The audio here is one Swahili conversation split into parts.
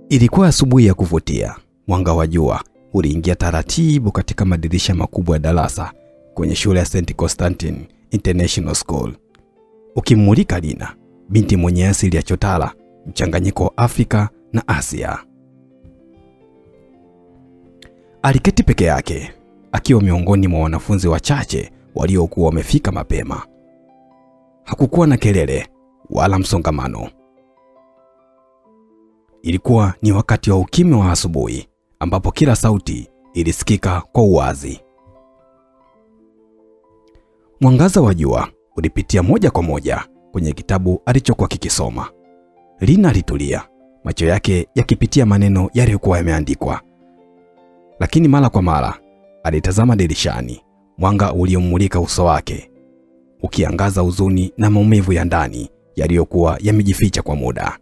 Ilikuwa asubuhi ya kuvutia. Mwanga wa jua uliingia taratibu katika madirisha makubwa ya darasa kwenye shule ya St. Constantine International School. Ukimulika Lina, binti mwenye asili ya chotara, mchanganyiko wa Afrika na Asia. Aliketi peke yake, akiwa miongoni mwa wanafunzi wachache waliokuwa wamefika mapema. Hakukuwa na kelele wala msongamano. Ilikuwa ni wakati wa ukimya wa asubuhi, ambapo kila sauti ilisikika kwa uwazi. Mwangaza wa jua ulipitia moja kwa moja kwenye kitabu alichokuwa kikisoma. Lina alitulia, macho yake yakipitia maneno yaliyokuwa yameandikwa. Lakini mara kwa mara alitazama dirishani, mwanga uliomulika uso wake ukiangaza huzuni na maumivu ya ndani yaliyokuwa yamejificha kwa muda,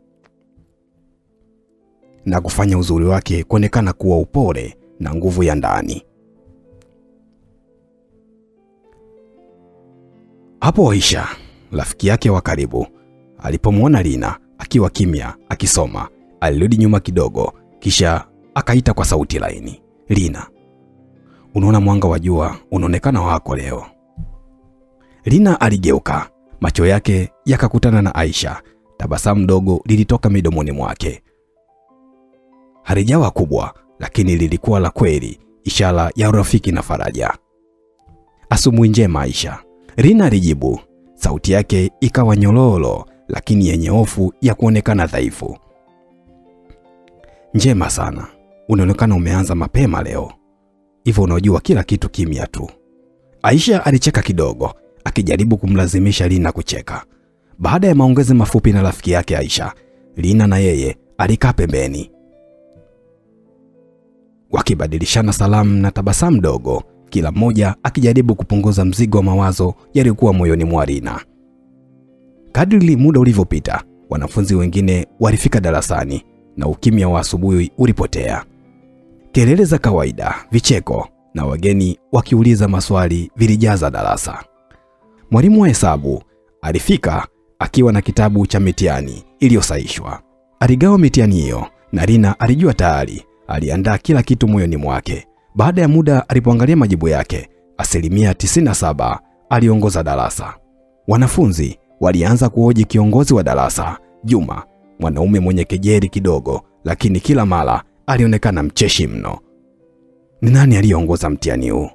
na kufanya uzuri wake kuonekana kuwa upole na nguvu ya ndani. Hapo Aisha, rafiki yake wa karibu, alipomwona Lina akiwa kimya akisoma, alirudi nyuma kidogo, kisha akaita kwa sauti laini, "Lina, unaona mwanga wa jua unaonekana wako leo?" Lina aligeuka, macho yake yakakutana na Aisha. Tabasamu dogo lilitoka midomoni mwake. Halijawa kubwa, lakini lilikuwa la kweli, ishara ya urafiki na faraja. "Asubuhi njema Aisha," Lina alijibu, sauti yake ikawa nyororo lakini yenye hofu ya kuonekana dhaifu. "Njema sana. Unaonekana umeanza mapema leo. Hivyo unajua kila kitu kimya tu." Aisha alicheka kidogo, akijaribu kumlazimisha Lina kucheka. Baada ya maongezi mafupi na rafiki yake Aisha, Lina na yeye alikaa pembeni, wakibadilishana salamu na tabasamu dogo, kila mmoja akijaribu kupunguza mzigo wa mawazo yaliyokuwa moyoni mwa Lina. Kadri muda ulivyopita, wanafunzi wengine walifika darasani na ukimya wa asubuhi ulipotea. Kelele za kawaida, vicheko na wageni wakiuliza maswali vilijaza darasa. Mwalimu wa hesabu alifika akiwa na kitabu cha mitihani iliyosaishwa. Aligawa mitihani hiyo na Lina alijua tayari aliandaa kila kitu moyoni mwake. Baada ya muda alipoangalia majibu yake, 97% aliongoza darasa. Wanafunzi walianza kuhoji kiongozi wa darasa, Juma, mwanaume mwenye kejeli kidogo, lakini kila mara alionekana mcheshi mno. "Ni nani aliongoza mtihani huu?"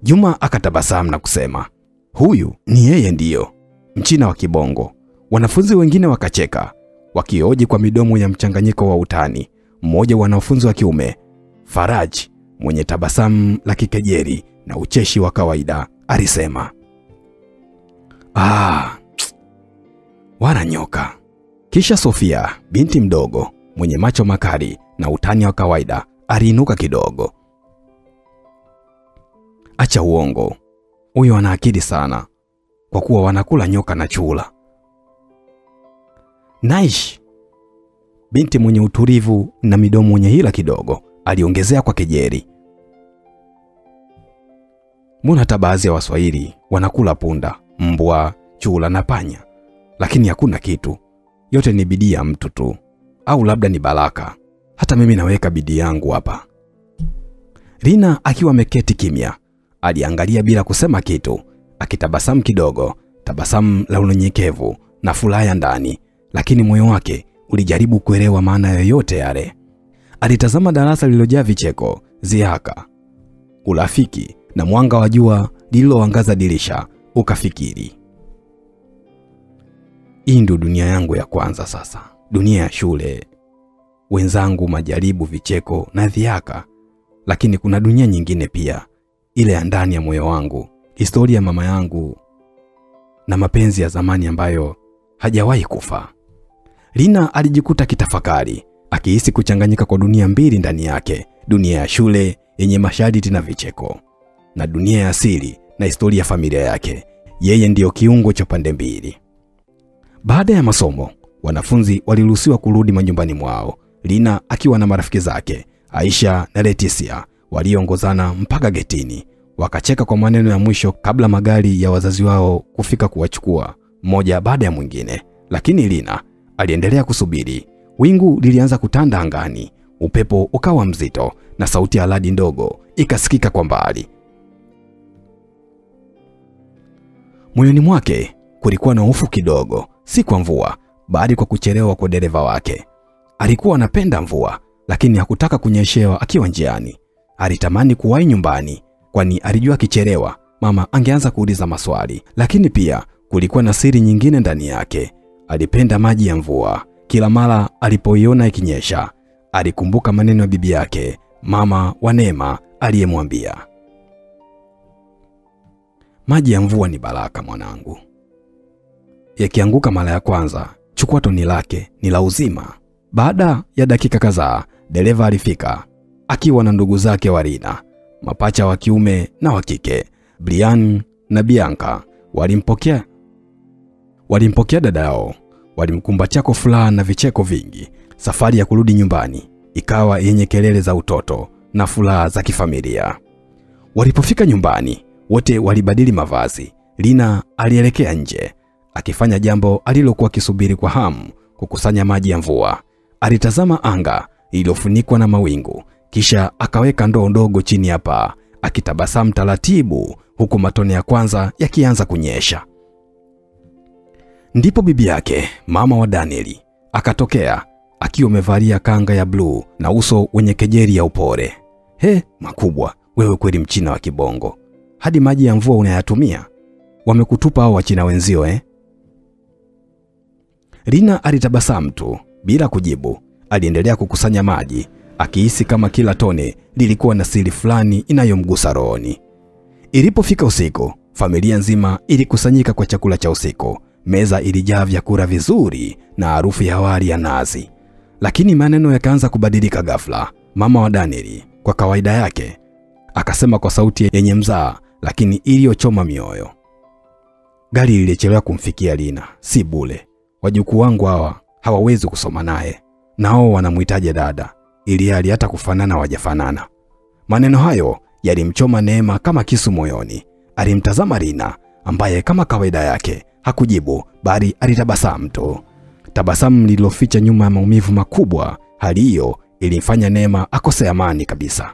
Juma akatabasamu na kusema, "Huyu ni yeye ndiyo, Mchina wa kibongo." Wanafunzi wengine wakacheka, wakihoji kwa midomo ya mchanganyiko wa utani. Mmoja wa wanafunzi wa kiume, Faraj, mwenye tabasamu la kikejeli na ucheshi wa kawaida, alisema, "Wana nyoka." Kisha Sofia, binti mdogo mwenye macho makali na utani wa kawaida, aliinuka kidogo. "Acha uongo. Huyo ana akili sana, kwa kuwa wanakula nyoka na chura." Naish, binti mwenye utulivu na midomo yenye hila kidogo, aliongezea kwa kejeli, "Mbona hata baadhi ya Waswahili wanakula punda, mbwa, chura na panya, lakini hakuna kitu. Yote ni bidii ya mtu tu, au labda ni baraka. Hata mimi naweka bidii yangu hapa." Lina akiwa ameketi kimya, aliangalia bila kusema kitu, akitabasamu kidogo, tabasamu la unyenyekevu na furaha ya ndani, lakini moyo wake ulijaribu kuelewa maana yoyote yale. Alitazama darasa lililojaa vicheko, zihaka, urafiki na mwanga wa jua lililoangaza dirisha, ukafikiri, "Hii ndio dunia yangu ya kwanza sasa. Dunia ya shule, wenzangu, majaribu, vicheko na dhihaka. Lakini kuna dunia nyingine pia, ile ya ndani ya moyo wangu, historia ya mama yangu na mapenzi ya zamani ambayo hajawahi kufa." Lina alijikuta kitafakari, akihisi kuchanganyika kwa dunia mbili ndani yake, dunia ya shule yenye masharti na vicheko, na dunia ya asili na historia ya familia yake. Yeye ndiyo kiungo cha pande mbili. Baada ya masomo, wanafunzi waliruhusiwa kurudi manyumbani mwao, Lina akiwa na marafiki zake, Aisha na Leticia, waliongozana mpaka getini. Wakacheka kwa maneno ya mwisho kabla magari ya wazazi wao kufika kuwachukua, mmoja baada ya mwingine. Lakini Lina aliendelea kusubiri. Wingu lilianza kutanda angani, upepo ukawa mzito na sauti ya radi ndogo ikasikika kwa mbali. Moyoni mwake kulikuwa na hofu kidogo, si kwa mvua, bali kwa kuchelewa kwa dereva wake. Alikuwa anapenda mvua, lakini hakutaka kunyeshewa akiwa njiani. Alitamani kuwahi nyumbani, kwani alijua kichelewa mama angeanza kuuliza maswali. Lakini pia kulikuwa na siri nyingine ndani yake. Alipenda maji ya mvua. Kila mara alipoiona ikinyesha, alikumbuka maneno ya bibi yake, mama wa Neema, aliyemwambia, maji ya mvua ni baraka mwanangu. Yakianguka mara ya kwanza, chukua toni lake, ni la uzima. Baada ya dakika kadhaa, dereva alifika akiwa na ndugu zake wa Rina, mapacha wa kiume na wa kike. Brian na Bianca walimpokea dada yao, walimkumbatia kwa furaha na vicheko vingi. Safari ya kurudi nyumbani ikawa yenye kelele za utoto na furaha za kifamilia. Walipofika nyumbani, wote walibadili mavazi. Rina alielekea nje akifanya jambo alilokuwa akisubiri kwa hamu, kukusanya maji ya mvua. Alitazama anga iliyofunikwa na mawingu, kisha akaweka ndoo ndogo chini ya paa, akitabasamu taratibu huku matone ya kwanza yakianza kunyesha. Ndipo bibi yake, mama wa Danieli, akatokea akiwa amevalia kanga ya bluu na uso wenye kejeli ya upole. He, makubwa, wewe kweli mchina wa kibongo. Hadi maji ya mvua unayatumia? Wamekutupa hao wachina wenzio Rina alitabasamu tu bila kujibu. Aliendelea kukusanya maji, akihisi kama kila tone lilikuwa na siri fulani inayomgusa rohoni. Ilipofika usiku, familia nzima ilikusanyika kwa chakula cha usiku. Meza ilijaa vyakula vizuri na harufu ya wali ya nazi. Lakini maneno yakaanza kubadilika ghafla. Mama wa Danieli, kwa kawaida yake, akasema kwa sauti yenye mzaa lakini iliyochoma mioyo, gari lilichelewa kumfikia Rina, si bure. Wajukuu wangu hawa hawawezi kusoma naye, nao wanamhitaji dada, ili hali hata kufanana wajafanana. Maneno hayo yalimchoma Neema kama kisu moyoni. Alimtazama Rina ambaye kama kawaida yake hakujibu, bali alitabasamu tu, tabasamu lililoficha nyuma ya maumivu makubwa. Hali hiyo ilimfanya Neema akose amani kabisa.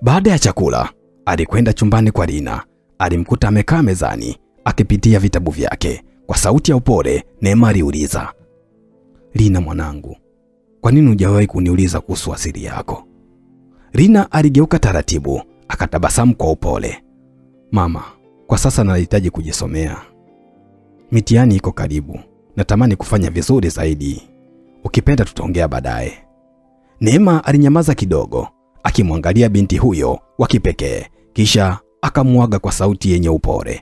Baada ya chakula, alikwenda chumbani kwa Rina. Alimkuta amekaa mezani akipitia vitabu vyake. Kwa sauti ya upole, Neema aliuliza, Rina mwanangu, kwa nini hujawahi kuniuliza kuhusu asili yako? Rina aligeuka taratibu, akatabasamu kwa upole. Mama, kwa sasa nahitaji kujisomea. Mitihani iko karibu. Natamani kufanya vizuri zaidi. Ukipenda tutaongea baadaye. Neema alinyamaza kidogo, akimwangalia binti huyo wa kipekee, kisha akamuaga kwa sauti yenye upole.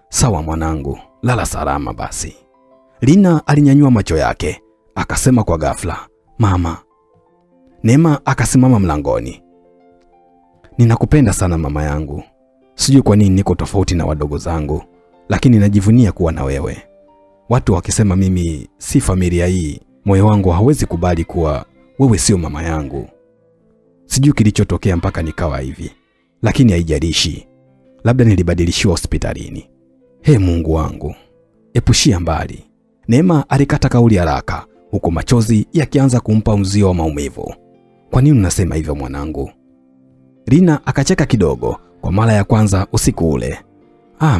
Sawa mwanangu, lala salama basi. Rina alinyanyua macho yake, akasema kwa ghafla, Mama. Neema akasimama mlangoni. Ninakupenda sana mama yangu. Sijui kwa nini niko tofauti na wadogo zangu, lakini najivunia kuwa na wewe. Watu wakisema mimi si familia hii, moyo wangu hawezi kubali kuwa wewe sio mama yangu. Sijui kilichotokea mpaka nikawa hivi, lakini haijalishi. Labda nilibadilishiwa hospitalini. He Mungu wangu, epushia mbali. Neema alikata kauli haraka, huku machozi yakianza kumpa mzio wa maumivu. Kwa nini unasema hivyo mwanangu? Rina akacheka kidogo kwa mara ya kwanza usiku ule.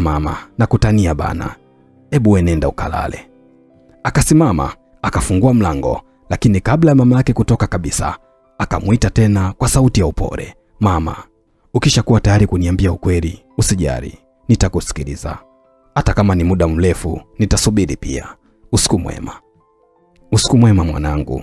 Mama, nakutania bana. Ebu nenda ukalale. Akasimama, akafungua mlango, lakini kabla ya mama yake kutoka kabisa, akamuita tena kwa sauti ya upole. Mama, ukishakuwa tayari kuniambia ukweli, usijali, nitakusikiliza. Hata kama ni muda mrefu, nitasubiri pia. Usiku mwema. Usiku mwema mwanangu.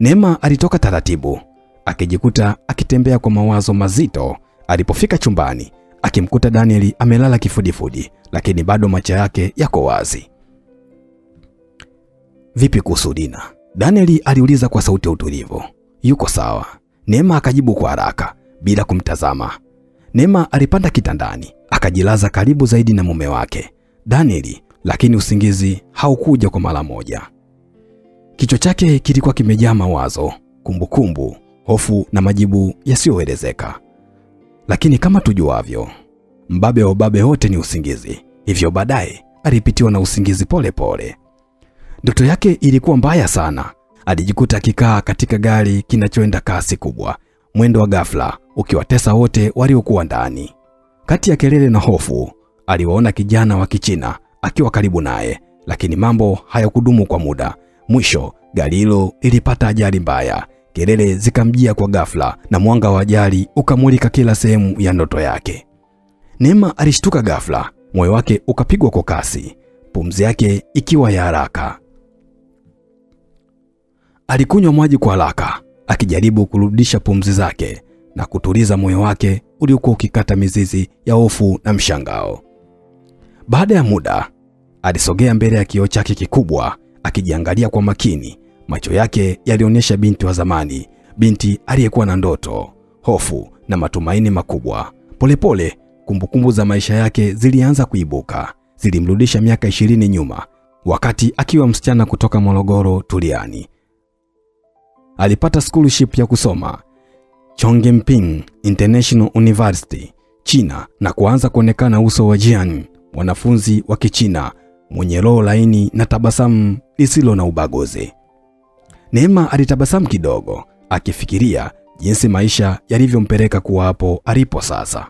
Neema alitoka taratibu, akijikuta akitembea kwa mawazo mazito. Alipofika chumbani, akimkuta Danieli amelala kifudifudi, lakini bado macho yake yako wazi. Vipi kuhusu Rina? Danieli aliuliza kwa sauti ya utulivu. Yuko sawa, Neema akajibu kwa haraka bila kumtazama. Neema alipanda kitandani, akajilaza karibu zaidi na mume wake Danieli, lakini usingizi haukuja kwa mara moja. Kichwa chake kilikuwa kimejaa mawazo, kumbukumbu, hofu na majibu yasiyoelezeka. Lakini kama tujuavyo, mbabe wa ubabe wote ni usingizi. Hivyo baadaye alipitiwa na usingizi pole pole. Ndoto yake ilikuwa mbaya sana. Alijikuta akikaa katika gari kinachoenda kasi kubwa, mwendo wa ghafla ukiwatesa wote waliokuwa ndani. Kati ya kelele na hofu, aliwaona kijana wa Kichina akiwa karibu naye, lakini mambo hayakudumu kwa muda. Mwisho, gari hilo lilipata ajali mbaya. Kelele zikamjia kwa ghafla na mwanga wa ajali ukamulika kila sehemu ya ndoto yake. Neema alishtuka ghafla, moyo wake ukapigwa kwa kasi, pumzi yake ikiwa ya haraka. Alikunywa maji kwa haraka, akijaribu kurudisha pumzi zake na kutuliza moyo wake uliokuwa ukikata mizizi ya hofu na mshangao. Baada ya muda, alisogea mbele ya kioo chake kikubwa, akijiangalia kwa makini. Macho yake yalionyesha binti wa zamani, binti aliyekuwa na ndoto, hofu na matumaini makubwa. Polepole, kumbukumbu za maisha yake zilianza kuibuka. Zilimrudisha miaka 20 nyuma, wakati akiwa msichana kutoka Morogoro Tuliani. Alipata scholarship ya kusoma Chongqing International University, China, na kuanza kuonekana uso wa Jian, mwanafunzi wa Kichina mwenye roho laini na tabasamu lisilo na ubaguzi. Neema alitabasamu kidogo, akifikiria jinsi maisha yalivyompeleka kuwa hapo alipo sasa.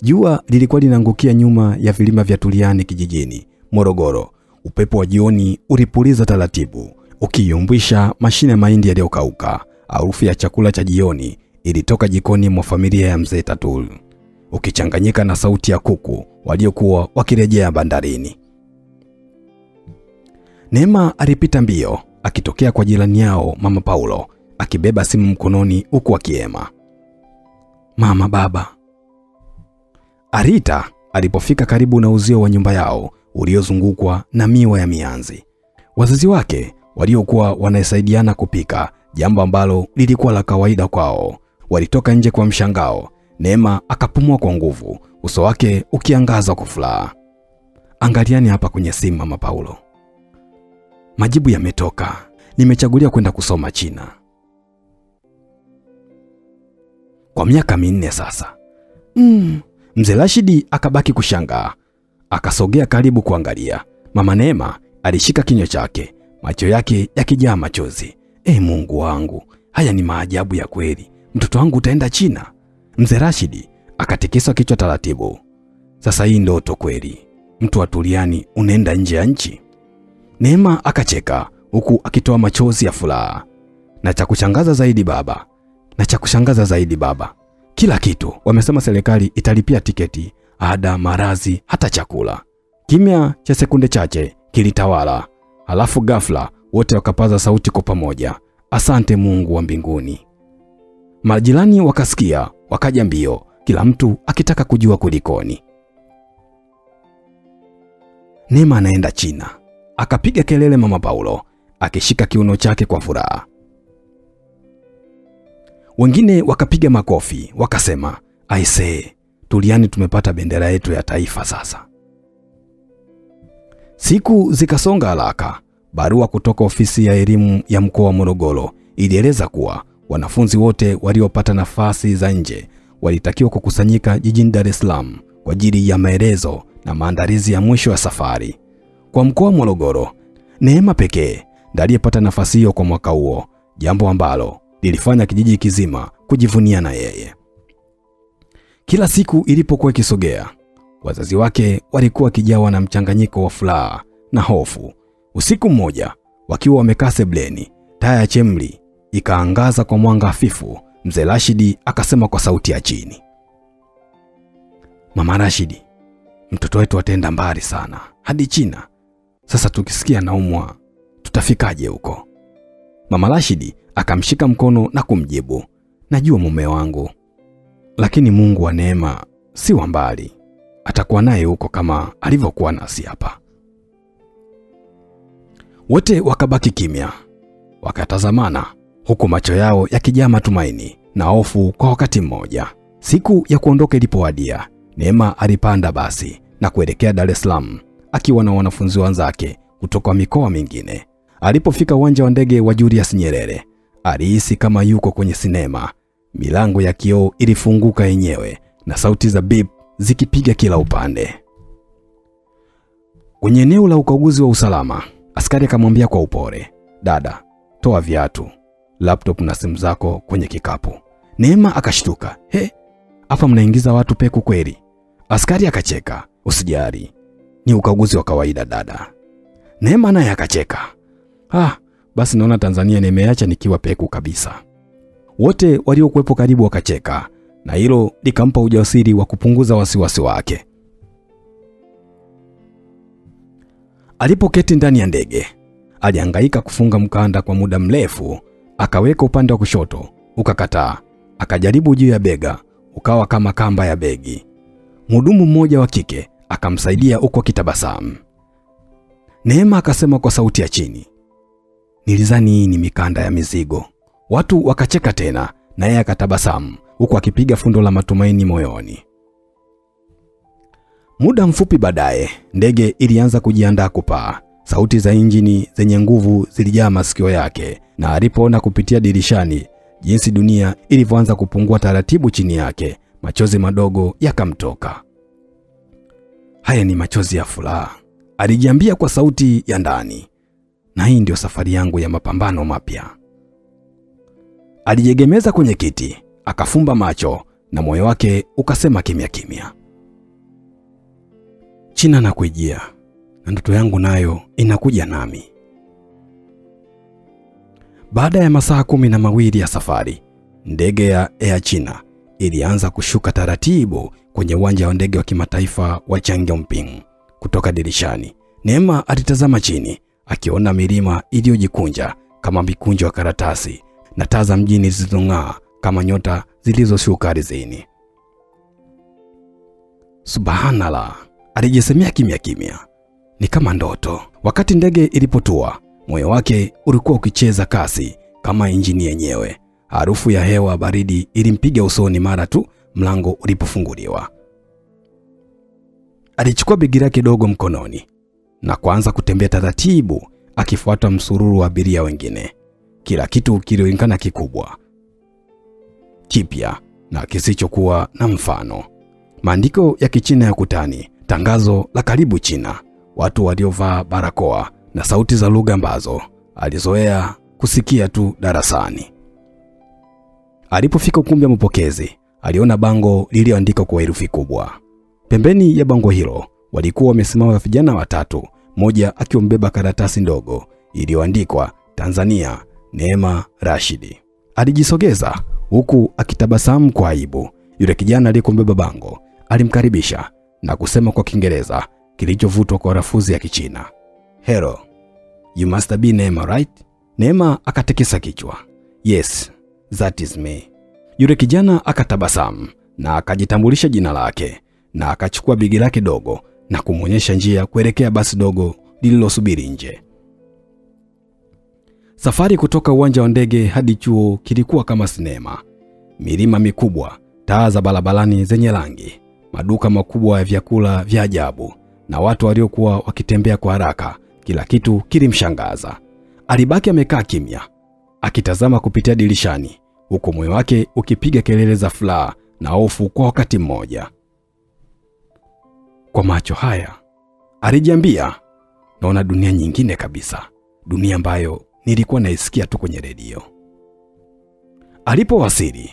Jua lilikuwa linaangukia nyuma ya vilima vya Tuliani kijijini Morogoro. Upepo wa jioni ulipuliza taratibu, ukiyumbisha mashine ya mahindi yaliyokauka. Harufu ya chakula cha jioni ilitoka jikoni mwa familia ya mzee Tatul, ukichanganyika na sauti ya kuku waliokuwa wakirejea bandarini. Neema alipita mbio, akitokea kwa jirani yao Mama Paulo, akibeba simu mkononi huku akiema, "Mama, baba." Arita alipofika karibu na uzio wa nyumba yao uliozungukwa na miwa ya mianzi. Wazazi wake waliokuwa wanasaidiana kupika, jambo ambalo lilikuwa la kawaida kwao, walitoka nje kwa mshangao. Neema akapumua kwa nguvu, uso wake ukiangaza kwa furaha. "Angaliani hapa kwenye simu, Mama Paulo. Majibu yametoka. Nimechagulia kwenda kusoma China." Kwa miaka 4 sasa. Mzee Rashidi akabaki kushangaa. Akasogea karibu kuangalia. Mama Neema alishika kinywa chake, macho yake yakijaa machozi. Mungu wangu, haya ni maajabu ya kweli. Mtoto wangu utaenda China?" Mzee Rashidi akatikisa kichwa taratibu. "Sasa hii ndoto kweli? Mtu wa Tuliani unaenda nje ya nchi?" Neema akacheka huku akitoa machozi ya furaha. "Na cha kushangaza zaidi baba, kila kitu. Wamesema serikali italipia tiketi, ada, marazi, hata chakula." Kimya cha sekunde chache kilitawala, halafu ghafla wote wakapaza sauti kwa pamoja, "Asante Mungu wa mbinguni." Majirani wakasikia, wakaja mbio, kila mtu akitaka kujua kulikoni. "Neema anaenda China," akapiga kelele Mama Paulo, akishika kiuno chake kwa furaha. Wengine wakapiga makofi, wakasema, "Aisee, Tuliani tumepata bendera yetu ya taifa sasa." Siku zikasonga haraka. Barua kutoka ofisi ya elimu ya mkoa wa Morogoro ilieleza kuwa wanafunzi wote waliopata nafasi za nje walitakiwa kukusanyika jijini Dar es Salaam kwa ajili ya maelezo na maandalizi ya mwisho ya safari. Kwa mkoa wa Morogoro, Neema pekee ndiye aliyepata nafasi hiyo kwa mwaka huo, jambo ambalo lilifanya kijiji kizima kujivunia na yeye. Kila siku ilipokuwa ikisogea, wazazi wake walikuwa kijawa na mchanganyiko wa furaha na hofu. Usiku mmoja, wakiwa wamekaa sebuleni, taa ya chemli ikaangaza kwa mwanga hafifu. Mzee Rashidi akasema kwa sauti ya chini, "Mama Rashidi, mtoto wetu ataenda mbali sana, hadi China. Sasa tukisikia naumwa, tutafikaje huko?" Mama Rashidi akamshika mkono na kumjibu, "Najua mume wangu, lakini Mungu wa Neema si wa mbali. Atakuwa naye huko kama alivyokuwa nasi hapa." Wote wakabaki kimya, wakatazamana, huku macho yao yakijaa matumaini na hofu kwa wakati mmoja. Siku ya kuondoka ilipowadia, Neema alipanda basi na kuelekea Dar es Salaam akiwa na wanafunzi wenzake kutoka mikoa mingine. Alipofika uwanja wa ndege wa Julius Nyerere, alihisi kama yuko kwenye sinema. Milango ya kioo ilifunguka yenyewe na sauti za beep zikipiga kila upande. Kwenye eneo la ukaguzi wa usalama, Askari akamwambia kwa upole, "Dada, toa viatu, laptop na simu zako kwenye kikapu." Neema akashtuka. Hapa mnaingiza watu peku kweli? Askari akacheka. "Usijali, ni ukaguzi wa kawaida dada." Neema naye akacheka. Basi naona Tanzania nimeacha nikiwa peku kabisa." Wote waliokuwepo karibu wakacheka, na hilo likampa ujasiri wa kupunguza wasiwasi wake. Alipoketi ndani ya ndege, alihangaika kufunga mkanda kwa muda mrefu. Akaweka upande wa kushoto, ukakataa. Akajaribu juu ya bega, ukawa kama kamba ya begi. Mhudumu mmoja wa kike akamsaidia huko kitabasamu. Neema akasema kwa sauti ya chini, "Nilizani hii ni mikanda ya mizigo." Watu wakacheka tena, na yeye akatabasamu huku akipiga fundo la matumaini moyoni. Muda mfupi baadaye, ndege ilianza kujiandaa kupaa. Sauti za injini zenye nguvu zilijaa masikio yake, na alipoona kupitia dirishani jinsi dunia ilivyoanza kupungua taratibu chini yake, machozi madogo yakamtoka. "Haya ni machozi ya furaha," alijiambia kwa sauti ya ndani. "Na hii ndio safari yangu ya mapambano mapya." Alijegemeza kwenye kiti, akafumba macho, na moyo wake ukasema kimya kimya, "China nakujia, na ndoto yangu nayo inakuja nami." Baada ya masaa 12 ya safari, ndege ya Air China ilianza kushuka taratibu kwenye uwanja wa ndege wa kimataifa wa Chang'e. Kutoka dirishani, Neema alitazama chini, akiona milima iliyojikunja kama mikunjo ya karatasi na taa za mjini zilizong'aa kama nyota zilizoshuka ardhini. "Subhanallah," alijisemea kimya kimya. "Ni kama ndoto." Wakati ndege ilipotua, moyo wake ulikuwa ukicheza kasi kama injini yenyewe. Harufu ya hewa baridi ilimpiga usoni mara tu mlango ulipofunguliwa. Alichukua begi lake dogo mkononi na kuanza kutembea taratibu, akifuata msururu wa abiria wengine. Kila kitu kilionekana kikubwa, kipya na kisichokuwa na mfano. Maandiko ya Kichina ya ukutani, tangazo la karibu China, watu waliovaa barakoa na sauti za lugha ambazo alizoea kusikia tu darasani. Alipofika ukumbi wa mapokezi, aliona bango lililoandikwa kwa herufi kubwa. Pembeni ya bango hilo walikuwa wamesimama vijana watatu, mmoja akiwa karatasi ndogo iliyoandikwa Tanzania, Neema Rashidi. Alijisogeza huku akitabasamu kwa aibu. Yule kijana aliyekumbeba bango alimkaribisha na kusema kwa Kiingereza kilichovutwa kwa rafuzi ya Kichina, "Hello, you must be Neema, right?" Neema akatikisa kichwa. "Yes, that is me." Yule kijana akatabasamu na akajitambulisha jina lake, na akachukua begi lake dogo na kumuonyesha njia kuelekea basi dogo lililosubiri nje. Safari kutoka uwanja wa ndege hadi chuo kilikuwa kama sinema. Milima mikubwa, taa za barabarani zenye rangi, maduka makubwa ya vyakula vya ajabu, na watu waliokuwa wakitembea kwa haraka. Kila kitu kilimshangaza. Alibaki amekaa kimya, akitazama kupitia dirishani, huku moyo wake ukipiga kelele za furaha na hofu kwa wakati mmoja. "Kwa macho haya," alijiambia, "naona dunia nyingine kabisa, dunia ambayo nilikuwa naisikia tu kwenye redio." Alipowasili,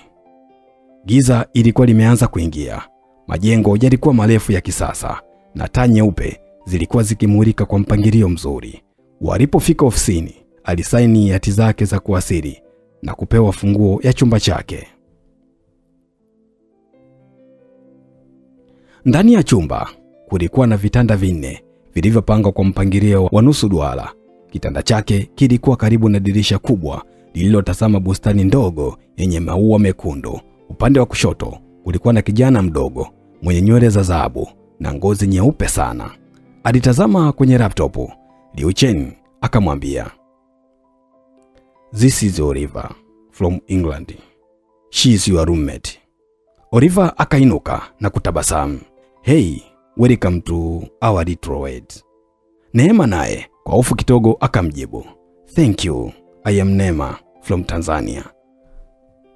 giza ilikuwa limeanza kuingia. Majengo yalikuwa marefu ya kisasa na taa nyeupe zilikuwa zikimulika kwa mpangilio mzuri. Walipofika ofisini, alisaini hati zake za kuwasili na kupewa funguo ya chumba chake. Ndani ya chumba kulikuwa na vitanda vinne vilivyopangwa kwa mpangilio wa nusu duara. Kitanda chake kilikuwa karibu na dirisha kubwa lililotazama bustani ndogo yenye maua mekundu. Upande wa kushoto kulikuwa na kijana mdogo mwenye nywele za dhahabu na ngozi nyeupe sana. Alitazama kwenye laptop. Liu Chen akamwambia, "This is Oliver from England. She is your roommate." Oliver akainuka na kutabasamu. "Hey, welcome to our little world." Neema naye kwa hofu kidogo akamjibu, "Thank you. I am Neema from Tanzania."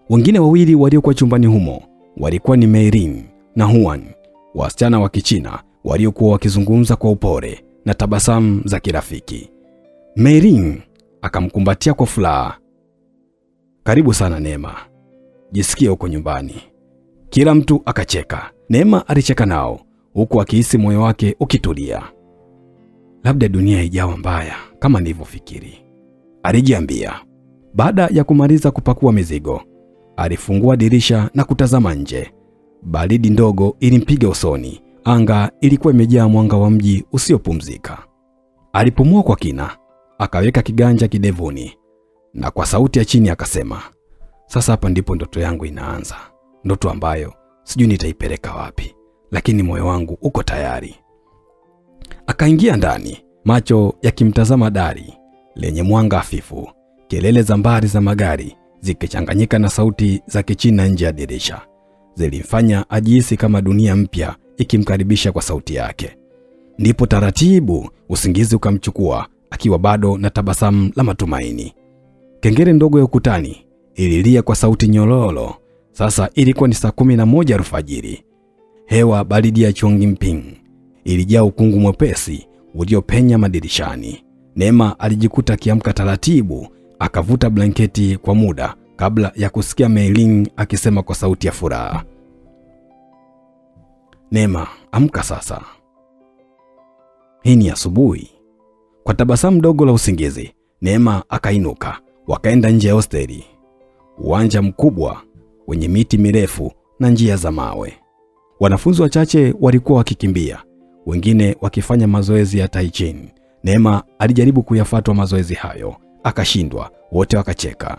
Wengine wawili waliokuwa chumbani humo walikuwa ni Meirin na Huan, wasichana wa Kichina waliokuwa wakizungumza kwa upole na tabasamu za kirafiki. Meiling akamkumbatia kwa furaha. Karibu sana Neema. Jisikie uko nyumbani. Kila mtu akacheka. Neema alicheka nao huku akihisi moyo wake ukitulia. Labda dunia ijawa mbaya kama nilivyofikiri, alijiambia. Baada ya kumaliza kupakua mizigo, alifungua dirisha na kutazama nje. Baridi ndogo ilimpiga usoni. Anga ilikuwa imejaa mwanga wa mji usiopumzika. Alipumua kwa kina, akaweka kiganja kidevuni na kwa sauti ya chini akasema, sasa hapa ndipo ndoto yangu inaanza. Ndoto ambayo sijui nitaipeleka wapi, lakini moyo wangu uko tayari. Akaingia ndani, macho yakimtazama dari lenye mwanga hafifu. Kelele za mbali za magari zikichanganyika na sauti za kichina nje ya dirisha zilimfanya ajihisi kama dunia mpya ikimkaribisha kwa sauti yake. Ndipo taratibu usingizi ukamchukua akiwa bado na tabasamu la matumaini. Kengele ndogo ya ukutani ililia kwa sauti nyororo. Sasa ilikuwa ni saa 11 alfajiri. Hewa baridi ya Chongqing ilijaa ukungu mwepesi uliopenya madirishani. Neema alijikuta akiamka taratibu, akavuta blanketi kwa muda kabla ya kusikia Meiling akisema kwa sauti ya furaha, Neema, amka sasa. Hii ni asubuhi. Kwa tabasamu dogo la usingizi, Neema akainuka. Wakaenda nje ya hosteli. Uwanja mkubwa wenye miti mirefu na njia za mawe. Wanafunzi wachache walikuwa wakikimbia, wengine wakifanya mazoezi ya Tai Chi. Neema alijaribu kuyafuata mazoezi hayo, akashindwa. Wote wakacheka.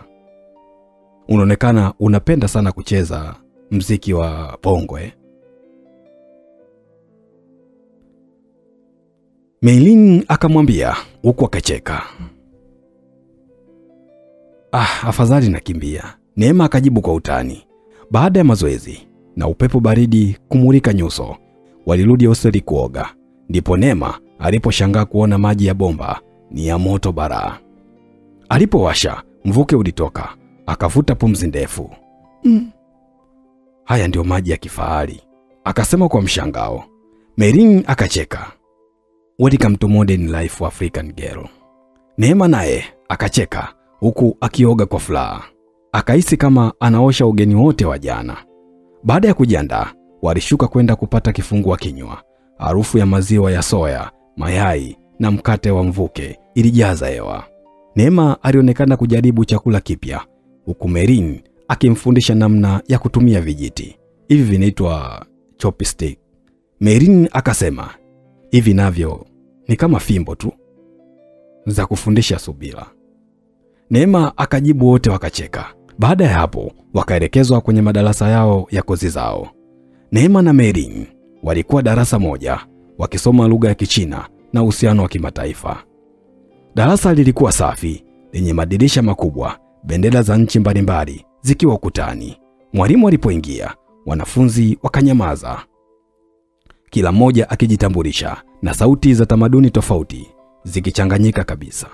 Unaonekana unapenda sana kucheza muziki wa bongo Meiling akamwambia huku akacheka. Afadhali nakimbia, Neema akajibu kwa utani. Baada ya mazoezi na upepo baridi kumulika nyuso, walirudi hosteli kuoga. Ndipo Neema aliposhangaa kuona maji ya bomba ni ya moto bara. Alipowasha, mvuke ulitoka. Akavuta pumzi ndefu. Haya ndio maji ya kifahari, akasema kwa mshangao. Meiling akacheka. Welcome to modern life African girl. Neema naye akacheka huku akioga kwa furaha. Akahisi kama anaosha ugeni wote wa jana. Baada ya kujiandaa, walishuka kwenda kupata kifungua kinywa. Harufu ya maziwa ya soya, mayai na mkate wa mvuke ilijaza hewa. Neema alionekana kujaribu chakula kipya, huku Meiling akimfundisha namna ya kutumia vijiti. Hivi vinaitwa chopstick. Meiling akasema, hivi navyo ni kama fimbo tu za kufundisha subira. Neema akajibu, wote wakacheka. Baada ya hapo, wakaelekezwa kwenye madarasa yao ya kozi zao. Neema na Meiling walikuwa darasa moja, wakisoma lugha ya Kichina na uhusiano wa kimataifa. Darasa lilikuwa safi, lenye madirisha makubwa, bendera za nchi mbalimbali zikiwa ukutani. Mwalimu alipoingia, wanafunzi wakanyamaza, kila mmoja akijitambulisha na sauti za tamaduni tofauti zikichanganyika kabisa.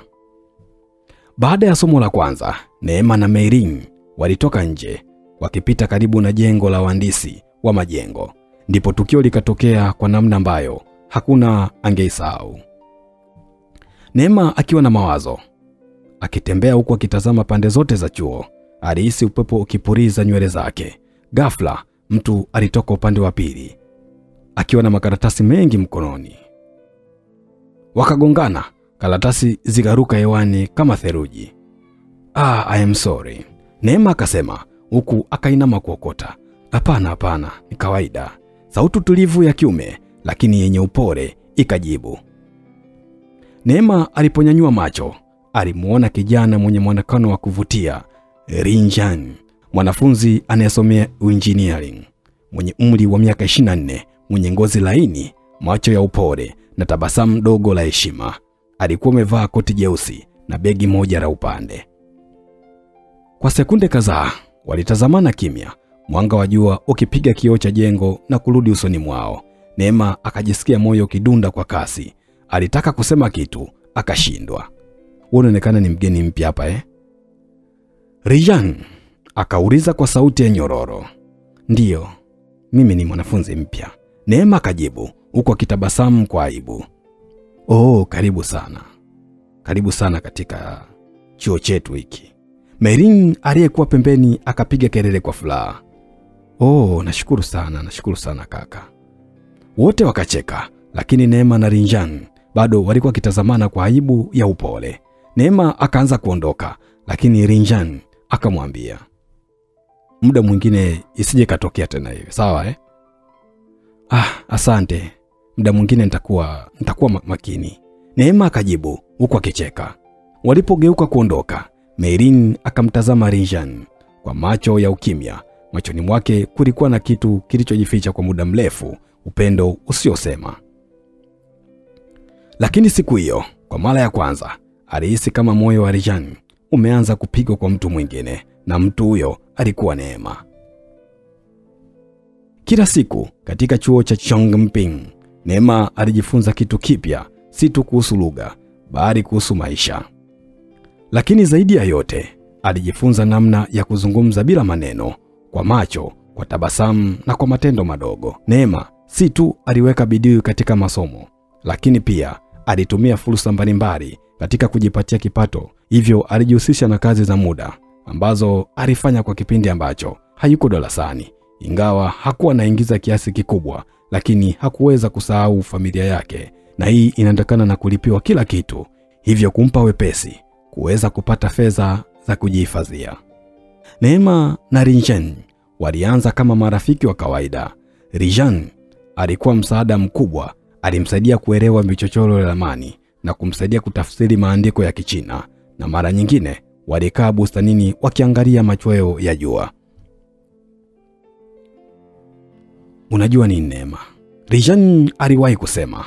Baada ya somo la kwanza, Neema na Meiling walitoka nje, wakipita karibu na jengo la wahandisi wa majengo. Ndipo tukio likatokea kwa namna ambayo hakuna angeisahau. Neema akiwa na mawazo, akitembea huku akitazama pande zote za chuo, alihisi upepo ukipuriza nywele zake. Ghafla, mtu alitoka upande wa pili, akiwa na makaratasi mengi mkononi. Wakagongana, karatasi zikaruka hewani kama theluji. I am sorry, Neema akasema huku akainama kuokota. Hapana, ni kawaida. Sauti tulivu ya kiume lakini yenye upole ikajibu. Neema aliponyanyua macho, alimuona kijana mwenye muonekano wa kuvutia, Rinjan, mwanafunzi anayesomea engineering, mwenye umri wa miaka 24, mwenye ngozi laini, macho ya upole na tabasamu dogo la heshima. Alikuwa amevaa koti jeusi na begi moja la upande. Kwa sekunde kadhaa walitazamana kimya, mwanga wa jua ukipiga kioo cha jengo na kurudi usoni mwao. Neema akajisikia moyo kidunda kwa kasi. Alitaka kusema kitu, akashindwa. Unaonekana ni mgeni mpya hapa Rijan akauliza kwa sauti ya nyororo. Ndiyo, mimi ni mwanafunzi mpya, Neema akajibu huku akitabasamu kwa aibu. Karibu sana. karibu sana katika chuo chetu hiki." Meirin aliyekuwa pembeni akapiga kelele kwa furaha. "Oh, nashukuru sana kaka." Wote wakacheka, lakini Neema na Rinjan bado walikuwa kitazamana kwa aibu ya upole. Neema akaanza kuondoka, lakini Rinjan akamwambia, "Muda mwingine isije katokea tena hivi, sawa eh?" Asante. Muda mwingine nitakuwa makini." Neema akajibu huku akicheka. Walipogeuka kuondoka, Meirin akamtazama Rinjan kwa macho ya ukimya. Machoni mwake kulikuwa na kitu kilichojificha kwa muda mrefu, upendo usiosema. Lakini siku hiyo, kwa mara ya kwanza, alihisi kama moyo wa Rinjan umeanza kupigwa kwa mtu mwingine, na mtu huyo alikuwa Neema. Kila siku katika chuo cha Chongqing, Neema alijifunza kitu kipya, si tu kuhusu lugha, bali kuhusu maisha. Lakini zaidi ya yote, alijifunza namna ya kuzungumza bila maneno, kwa macho, kwa tabasamu na kwa matendo madogo. Neema si tu aliweka bidii katika masomo, lakini pia alitumia fursa mbalimbali katika kujipatia kipato. Hivyo alijihusisha na kazi za muda ambazo alifanya kwa kipindi ambacho hayuko darasani. Ingawa hakuwa anaingiza kiasi kikubwa, lakini hakuweza kusahau familia yake, na hii inatokana na kulipiwa kila kitu, hivyo kumpa wepesi kuweza kupata fedha za kujihifadhia. Neema na Rinjan walianza kama marafiki wa kawaida. Rinjan alikuwa msaada mkubwa, alimsaidia kuelewa michochoro ya ramani na kumsaidia kutafsiri maandiko ya Kichina, na mara nyingine walikaa bustanini wakiangalia machweo ya jua. "Unajua nini Neema?" Rinjan aliwahi kusema.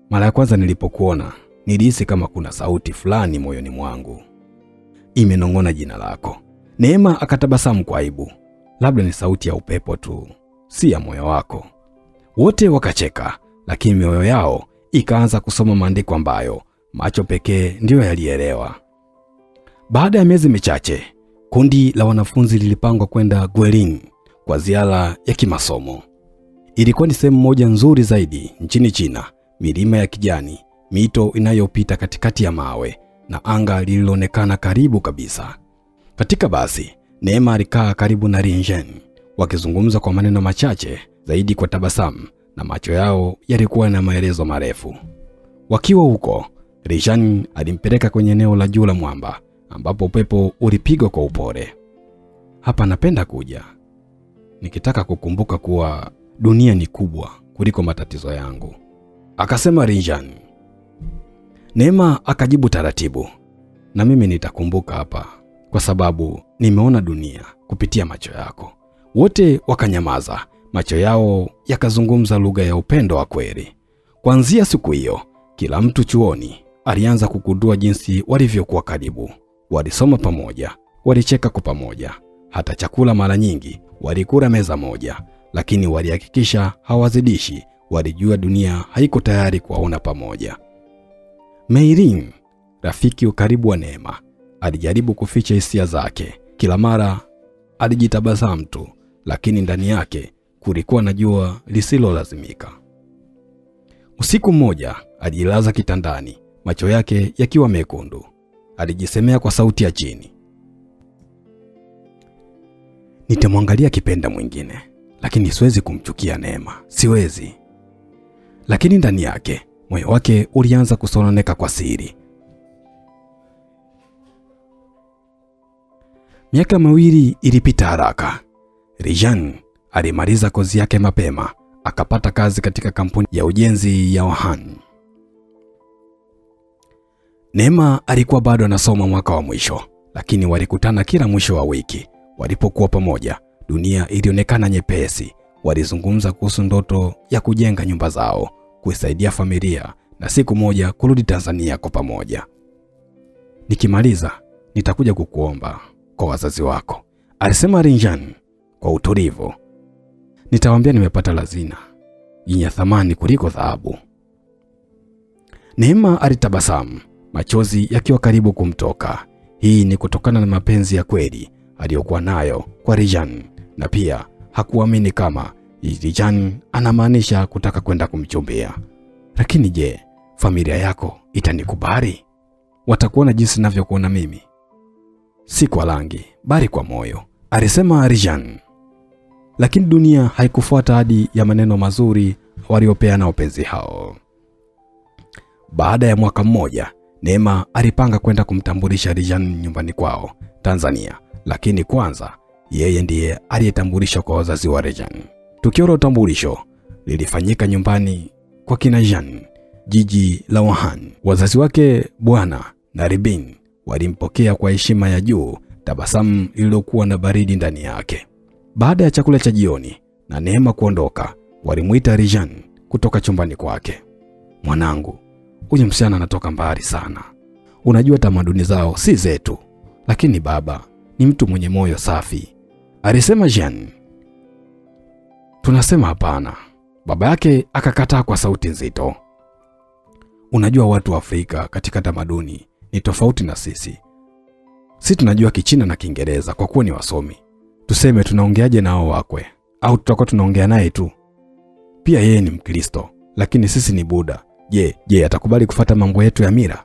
"Mara ya kwanza nilipokuona, nilihisi kama kuna sauti fulani moyoni mwangu imenong'ona jina lako." Neema akatabasamu kwa aibu. "Labda ni sauti ya upepo tu, si ya moyo wako." Wote wakacheka, lakini mioyo yao ikaanza kusoma maandiko ambayo macho pekee ndiyo yalielewa. Baada ya miezi michache, kundi la wanafunzi lilipangwa kwenda Guilin kwa ziara ya kimasomo. Ilikuwa ni sehemu moja nzuri zaidi nchini China, milima ya kijani, mito inayopita katikati ya mawe, na anga lililoonekana karibu kabisa. Katika basi, Neema alikaa karibu na Rinjan, wakizungumza kwa maneno machache zaidi kwa tabasamu, na macho yao yalikuwa na maelezo marefu. Wakiwa huko, Rinjan alimpeleka kwenye eneo la juu la mwamba, ambapo upepo ulipiga kwa upole. "Hapa napenda kuja, nikitaka kukumbuka kuwa dunia ni kubwa kuliko matatizo yangu," akasema Rinjan. Neema akajibu taratibu, "Na mimi nitakumbuka hapa kwa sababu nimeona dunia kupitia macho yako." Wote wakanyamaza, macho yao yakazungumza lugha ya upendo wa kweli. Kuanzia siku hiyo, kila mtu chuoni alianza kugundua jinsi walivyokuwa karibu. Walisoma pamoja, walicheka kwa pamoja, hata chakula mara nyingi walikula meza moja, lakini walihakikisha hawazidishi. Walijua dunia haiko tayari kuwaona pamoja. Meirin, rafiki karibu wa Neema, alijaribu kuficha hisia zake. Kila mara alijitabasamu tu, lakini ndani yake kulikuwa na jua lisilolazimika. Usiku mmoja alijilaza kitandani, macho yake yakiwa mekundu. Alijisemea kwa sauti ya chini, "Nitamwangalia kipenda mwingine, lakini siwezi kumchukia Neema, siwezi." Lakini ndani yake, moyo wake ulianza kusononeka kwa siri. Miaka 2 ilipita haraka. Rinjan alimaliza kozi yake mapema, akapata kazi katika kampuni ya ujenzi ya Wahan. Neema alikuwa bado anasoma mwaka wa mwisho, lakini walikutana kila mwisho wa wiki. Walipokuwa pamoja, dunia ilionekana nyepesi. Walizungumza kuhusu ndoto ya kujenga nyumba zao, kuisaidia familia, na siku moja kurudi Tanzania kwa pamoja. "Nikimaliza, nitakuja kukuomba kwa wazazi wako," alisema Rinjan kwa utulivu. "Nitawaambia nimepata hazina yenye thamani kuliko dhahabu." Neema alitabasamu, machozi yakiwa karibu kumtoka. Hii ni kutokana na mapenzi ya kweli aliyokuwa nayo kwa Rinjan, na pia hakuamini kama Rinjan anamaanisha kutaka kwenda kumchumbia. "Lakini je, familia yako itanikubali?" watakuona jinsi ninavyokuona mimi, si kwa rangi bali kwa moyo, alisema Rijan. Lakini dunia haikufuata hadi ya maneno mazuri waliopeana wapenzi hao. Baada ya mwaka mmoja, Neema alipanga kwenda kumtambulisha Rijan nyumbani kwao Tanzania, lakini kwanza yeye ndiye aliyetambulisha kwa wazazi wa Rijan. Tukio la utambulisho lilifanyika nyumbani kwa kina Jan, jiji la Wuhan. Wazazi wake Bwana na Ribin walimpokea kwa heshima ya juu, tabasamu lililokuwa na baridi ndani yake. Baada ya chakula cha jioni na Neema kuondoka, walimuita Rijan kutoka chumbani kwake. Mwanangu, huyu msichana anatoka mbali sana. Unajua tamaduni zao si zetu, lakini baba ni mtu mwenye moyo safi, alisema Jan. Tunasema hapana. Baba yake akakataa kwa sauti nzito. Unajua watu wa Afrika katika tamaduni ni tofauti na sisi. Sisi tunajua Kichina na Kiingereza kwa kuwa ni wasomi. Tuseme tunaongeaje nao wakwe? Au tutakuwa tunaongea naye tu? Pia yeye ni Mkristo, lakini sisi ni Buddha. Je, atakubali kufuata mambo yetu ya mila?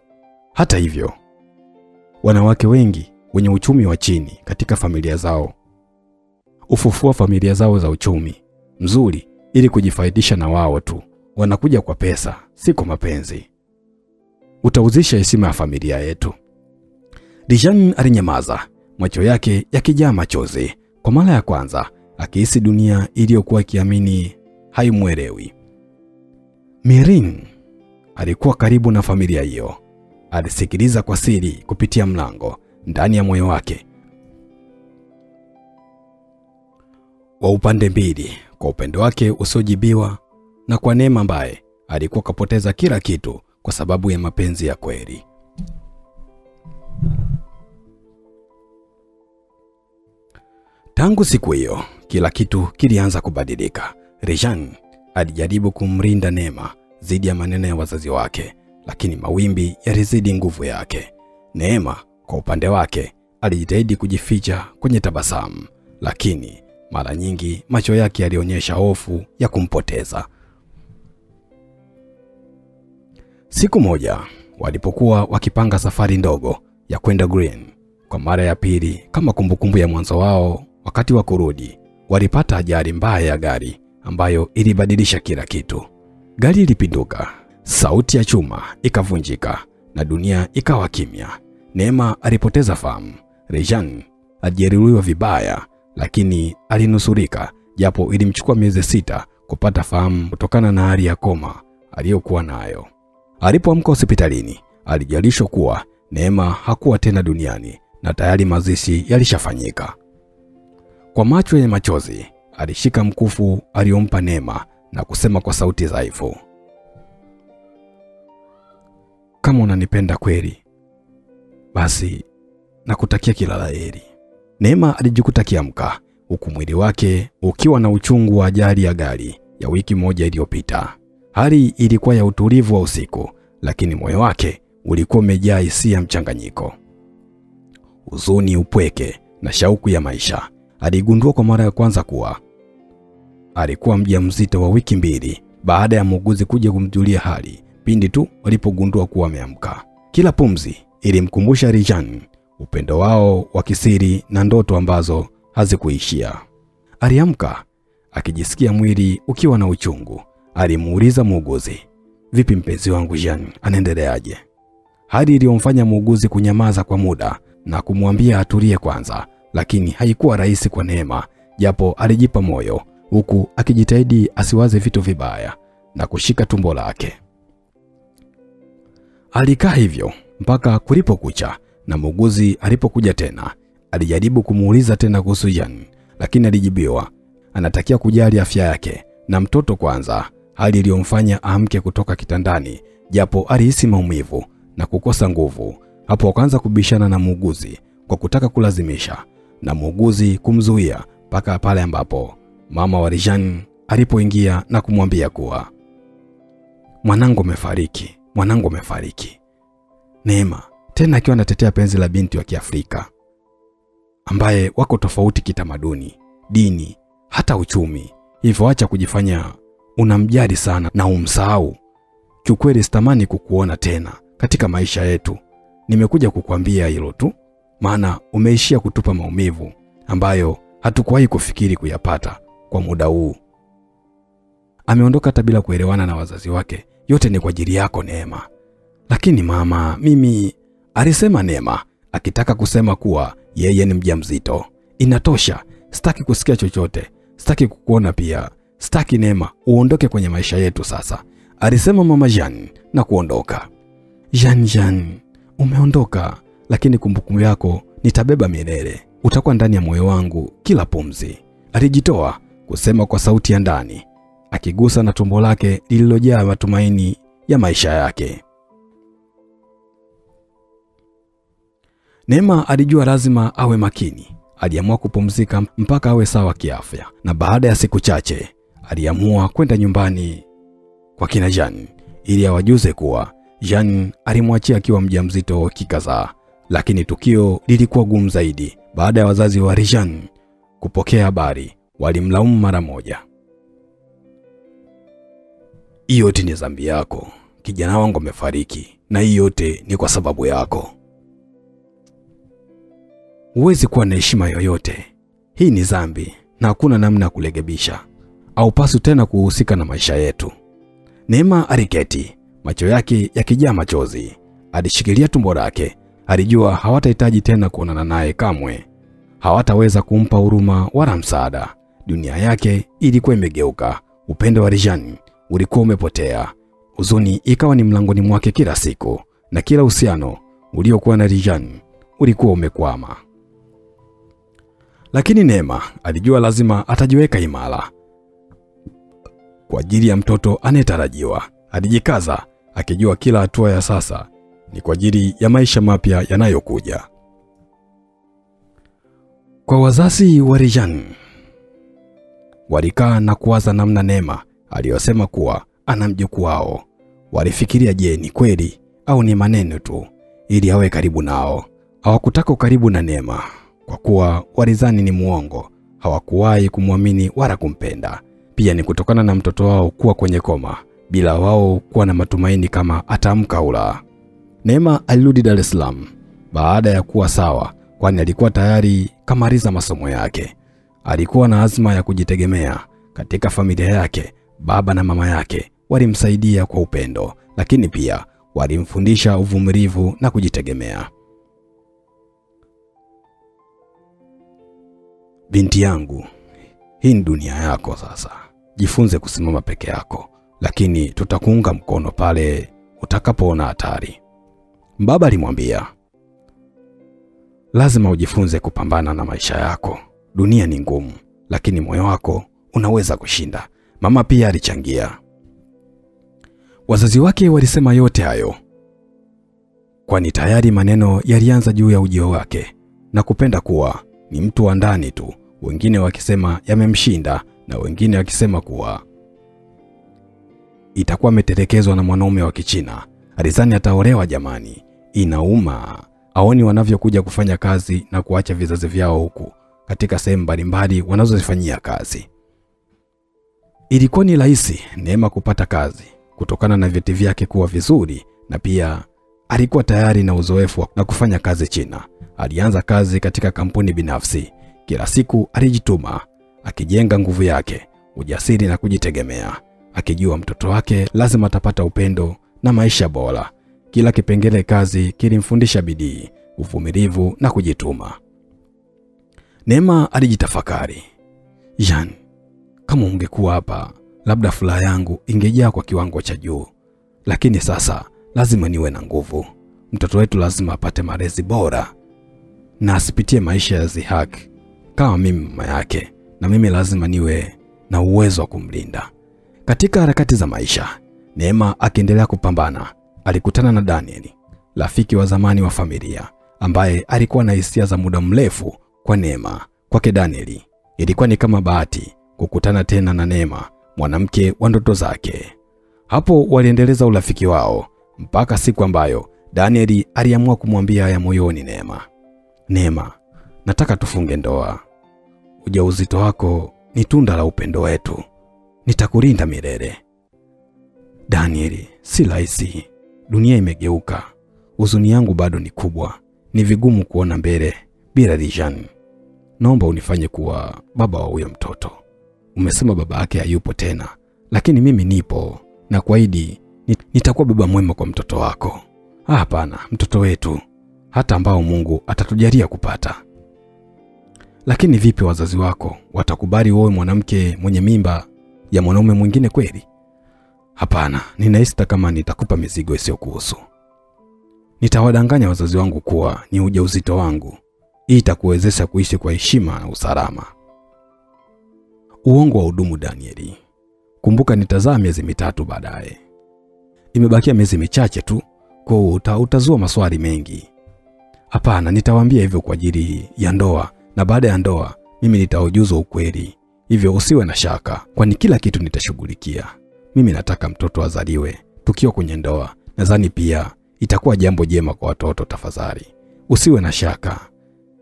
Hata hivyo, wanawake wengi wenye uchumi wa chini katika familia zao ufufua familia zao za uchumi mzuri ili kujifaidisha na wao tu. Wanakuja kwa pesa, si kwa mapenzi. Utauzisha heshima ya familia yetu. Rijan alinyamaza, macho yake yakijaa machozi. Kwa mara ya kwanza akihisi dunia iliyokuwa ikiamini haimwelewi. Mirin alikuwa karibu na familia hiyo. Alisikiliza kwa siri kupitia mlango ndani ya moyo wake wa upande mbili, kwa upendo wake usiojibiwa na kwa Neema ambaye alikuwa kapoteza kila kitu kwa sababu ya mapenzi ya kweli. Tangu siku hiyo, kila kitu kilianza kubadilika. Rijan alijaribu kumrinda Neema dhidi ya maneno ya wazazi wake, lakini mawimbi yalizidi nguvu yake. Neema kwa upande wake alijitahidi kujificha kwenye tabasamu, lakini mara nyingi macho yake yalionyesha hofu ya kumpoteza. Siku moja walipokuwa wakipanga safari ndogo ya kwenda Green kwa mara ya pili kama kumbukumbu ya mwanzo wao, wakati wa kurudi walipata ajali mbaya ya gari ambayo ilibadilisha kila kitu. Gari ilipinduka, sauti ya chuma ikavunjika na dunia ikawa kimya. Neema alipoteza fahamu. Rijan alijeruhiwa vibaya, lakini alinusurika, japo ilimchukua miezi 6 kupata fahamu kutokana na hali ya koma aliyokuwa nayo. Alipoamka hospitalini, alijalishwa kuwa Neema hakuwa tena duniani na tayari mazishi yalishafanyika. Kwa macho yenye machozi, alishika mkufu aliompa Neema na kusema kwa sauti dhaifu, kama unanipenda kweli, basi nakutakia kila laheri. Neema alijikuta kiamka, huku mwili wake ukiwa na uchungu wa ajali ya gari ya wiki moja iliyopita. Hali ilikuwa ya utulivu wa usiku, lakini moyo wake ulikuwa umejaa hisia mchanganyiko. Huzuni, upweke na shauku ya maisha. Aligundua kwa mara ya kwanza kuwa alikuwa mjamzito wa wiki 2 baada ya muuguzi kuja kumjulia hali pindi tu walipogundua kuwa ameamka. Kila pumzi ilimkumbusha Rijan upendo wao wa kisiri na ndoto ambazo hazikuishia. Aliamka akijisikia mwili ukiwa na uchungu. Alimuuliza muuguzi, vipi mpenzi wangu Jan, anaendeleaje? Hali iliyomfanya muuguzi kunyamaza kwa muda na kumwambia atulie kwanza, lakini haikuwa rahisi kwa Neema, japo alijipa moyo huku akijitahidi asiwaze vitu vibaya na kushika tumbo lake. Alikaa hivyo mpaka kulipokucha, na muuguzi alipokuja tena. Alijaribu kumuuliza tena kuhusu Jan, lakini alijibiwa anatakia kujali afya yake na mtoto kwanza, hali iliyomfanya aamke kutoka kitandani, japo alihisi maumivu na kukosa nguvu. Hapo akaanza kubishana na muuguzi kwa kutaka kulazimisha, na muuguzi kumzuia mpaka pale ambapo mama wa Rijan alipoingia na kumwambia kuwa mwanangu amefariki, mwanangu amefariki. Neema tena akiwa anatetea penzi la binti wa Kiafrika ambaye wako tofauti kitamaduni, dini, hata uchumi. Hivyo acha kujifanya unamjali sana na umsahau. Kiukweli sitamani kukuona tena katika maisha yetu. nimekuja kukuambia hilo tu, maana umeishia kutupa maumivu ambayo hatukuwahi kufikiri kuyapata kwa muda huu. Ameondoka hata bila kuelewana na wazazi wake. Yote ni kwa ajili yako Neema. Lakini mama, mimi, alisema Neema, akitaka kusema kuwa yeye ni mjamzito. Inatosha, sitaki kusikia chochote, sitaki kukuona pia. Sitaki Neema, uondoke kwenye maisha yetu sasa, alisema mama Jeanne na kuondoka. Jeanne, umeondoka, lakini kumbukumbu yako nitabeba milele. Utakuwa ndani ya moyo wangu kila pumzi, alijitoa kusema kwa sauti ya ndani, akigusa na tumbo lake lililojaa matumaini ya maisha yake. Neema alijua lazima awe makini. Aliamua kupumzika mpaka awe sawa kiafya, na baada ya siku chache aliamua kwenda nyumbani kwa kina Jeanne ili awajuze kuwa Jeanne alimwachia akiwa mjamzito wiki kadhaa. Lakini tukio lilikuwa gumu zaidi baada ya wazazi wa Jeanne kupokea habari. Walimlaumu mara moja. Hiyo yote ni dhambi yako. Kijana wangu amefariki na hiyo yote ni kwa sababu yako. Huwezi kuwa na heshima yoyote. Hii ni dhambi na hakuna namna ya kurekebisha. Haupaswi tena kuhusika na maisha yetu. Neema aliketi, macho yake yakijaa machozi. Alishikilia tumbo lake. Alijua hawatahitaji tena kuonana naye kamwe. Hawataweza kumpa huruma wala msaada. Dunia yake ilikuwa imegeuka. Upendo wa Jeanne ulikuwa umepotea. Huzuni ikawa ni mlangoni mwake kila siku, na kila uhusiano uliokuwa na Jeanne ulikuwa umekwama. Lakini Neema alijua lazima atajiweka imara kwa ajili ya mtoto anayetarajiwa. Alijikaza akijua kila hatua ya sasa ni kwa ajili ya maisha mapya yanayokuja. Kwa wazazi wa Jeanne, walikaa na kuwaza namna Neema aliyosema kuwa ana mjukuu wao. Walifikiria, je, ni kweli au ni maneno tu ili awe karibu nao? Hawakutaka karibu na Neema kwa kuwa walidhani ni muongo. Hawakuwahi kumwamini wala kumpenda. Pia ni kutokana na mtoto wao kuwa kwenye koma bila wao kuwa na matumaini kama ataamka ula. Neema alirudi Dar es Salaam baada ya kuwa sawa, kwani alikuwa tayari kamaliza masomo yake. Alikuwa na azma ya kujitegemea katika familia yake. Baba na mama yake walimsaidia kwa upendo, lakini pia walimfundisha uvumilivu na kujitegemea. Binti yangu, hii ni dunia yako sasa. Jifunze kusimama peke yako, lakini tutakuunga mkono pale utakapoona hatari, baba alimwambia. Lazima ujifunze kupambana na maisha yako. Dunia ni ngumu, lakini moyo wako unaweza kushinda, mama pia alichangia. Wazazi wake walisema yote hayo kwani tayari maneno yalianza juu ya ujio wake na kupenda kuwa ni mtu wa ndani tu. Wengine wakisema yamemshinda na wengine wakisema kuwa itakuwa ametelekezwa na mwanaume wa Kichina. Alizani ataolewa. Jamani, inauma. Aoni wanavyokuja kufanya kazi na kuacha vizazi vyao huku katika sehemu mbalimbali wanazozifanyia kazi. Ilikuwa ni rahisi Neema kupata kazi kutokana na vyeti vyake kuwa vizuri, na pia alikuwa tayari na uzoefu na kufanya kazi China. Alianza kazi katika kampuni binafsi. Kila siku alijituma, akijenga nguvu yake, ujasiri na kujitegemea, akijua mtoto wake lazima atapata upendo na maisha bora. Kila kipengele kazi kilimfundisha bidii, uvumilivu na kujituma. Neema alijitafakari. Jeanne, kama ungekuwa hapa, labda furaha yangu ingejaa kwa kiwango cha juu. Lakini sasa lazima niwe na nguvu. Mtoto wetu lazima apate malezi bora na asipitie maisha ya dhihaki kama mimi mama yake, na mimi lazima niwe na uwezo wa kumlinda. Katika harakati za maisha, Neema akiendelea kupambana, alikutana na Daniel, rafiki wa zamani wa familia, ambaye alikuwa na hisia za muda mrefu kwa Neema. Kwake Daniel ilikuwa ni kama bahati kukutana tena na Neema, mwanamke wa ndoto zake. Hapo waliendeleza urafiki wao mpaka siku ambayo Daniel aliamua kumwambia haya moyoni Neema. Neema, nataka tufunge ndoa. Ujauzito wako ni tunda la upendo wetu. Nitakulinda milele. Daniel, si rahisi. Dunia imegeuka. huzuni yangu bado ni kubwa. Ni vigumu kuona mbele bila Rijan. Naomba unifanye kuwa baba wa huyo mtoto. Umesema baba yake hayupo tena, lakini mimi nipo na kuahidi nitakuwa baba mwema kwa mtoto wako. Hapana, mtoto wetu, hata ambao Mungu atatujalia kupata. Lakini vipi wazazi wako? Watakubali wewe mwanamke mwenye mimba ya mwanaume mwingine kweli? Hapana, ninahisi kama nitakupa mizigo isiyokuhusu. Nitawadanganya wazazi wangu kuwa ni ujauzito wangu. Hii itakuwezesha kuishi kwa heshima na usalama. Uongo wa hudumu Danieli. Kumbuka nitazaa miezi 3 baadaye. Imebakia miezi michache tu, kwa utazua maswali mengi. Hapana, nitawaambia hivyo kwa ajili ya ndoa, na baada ya ndoa mimi nitaujuza ukweli. Hivyo usiwe na shaka, kwani kila kitu nitashughulikia. Mimi nataka mtoto azaliwe tukiwa kwenye ndoa. Nadhani pia itakuwa jambo jema kwa watoto. Tafadhali usiwe na shaka.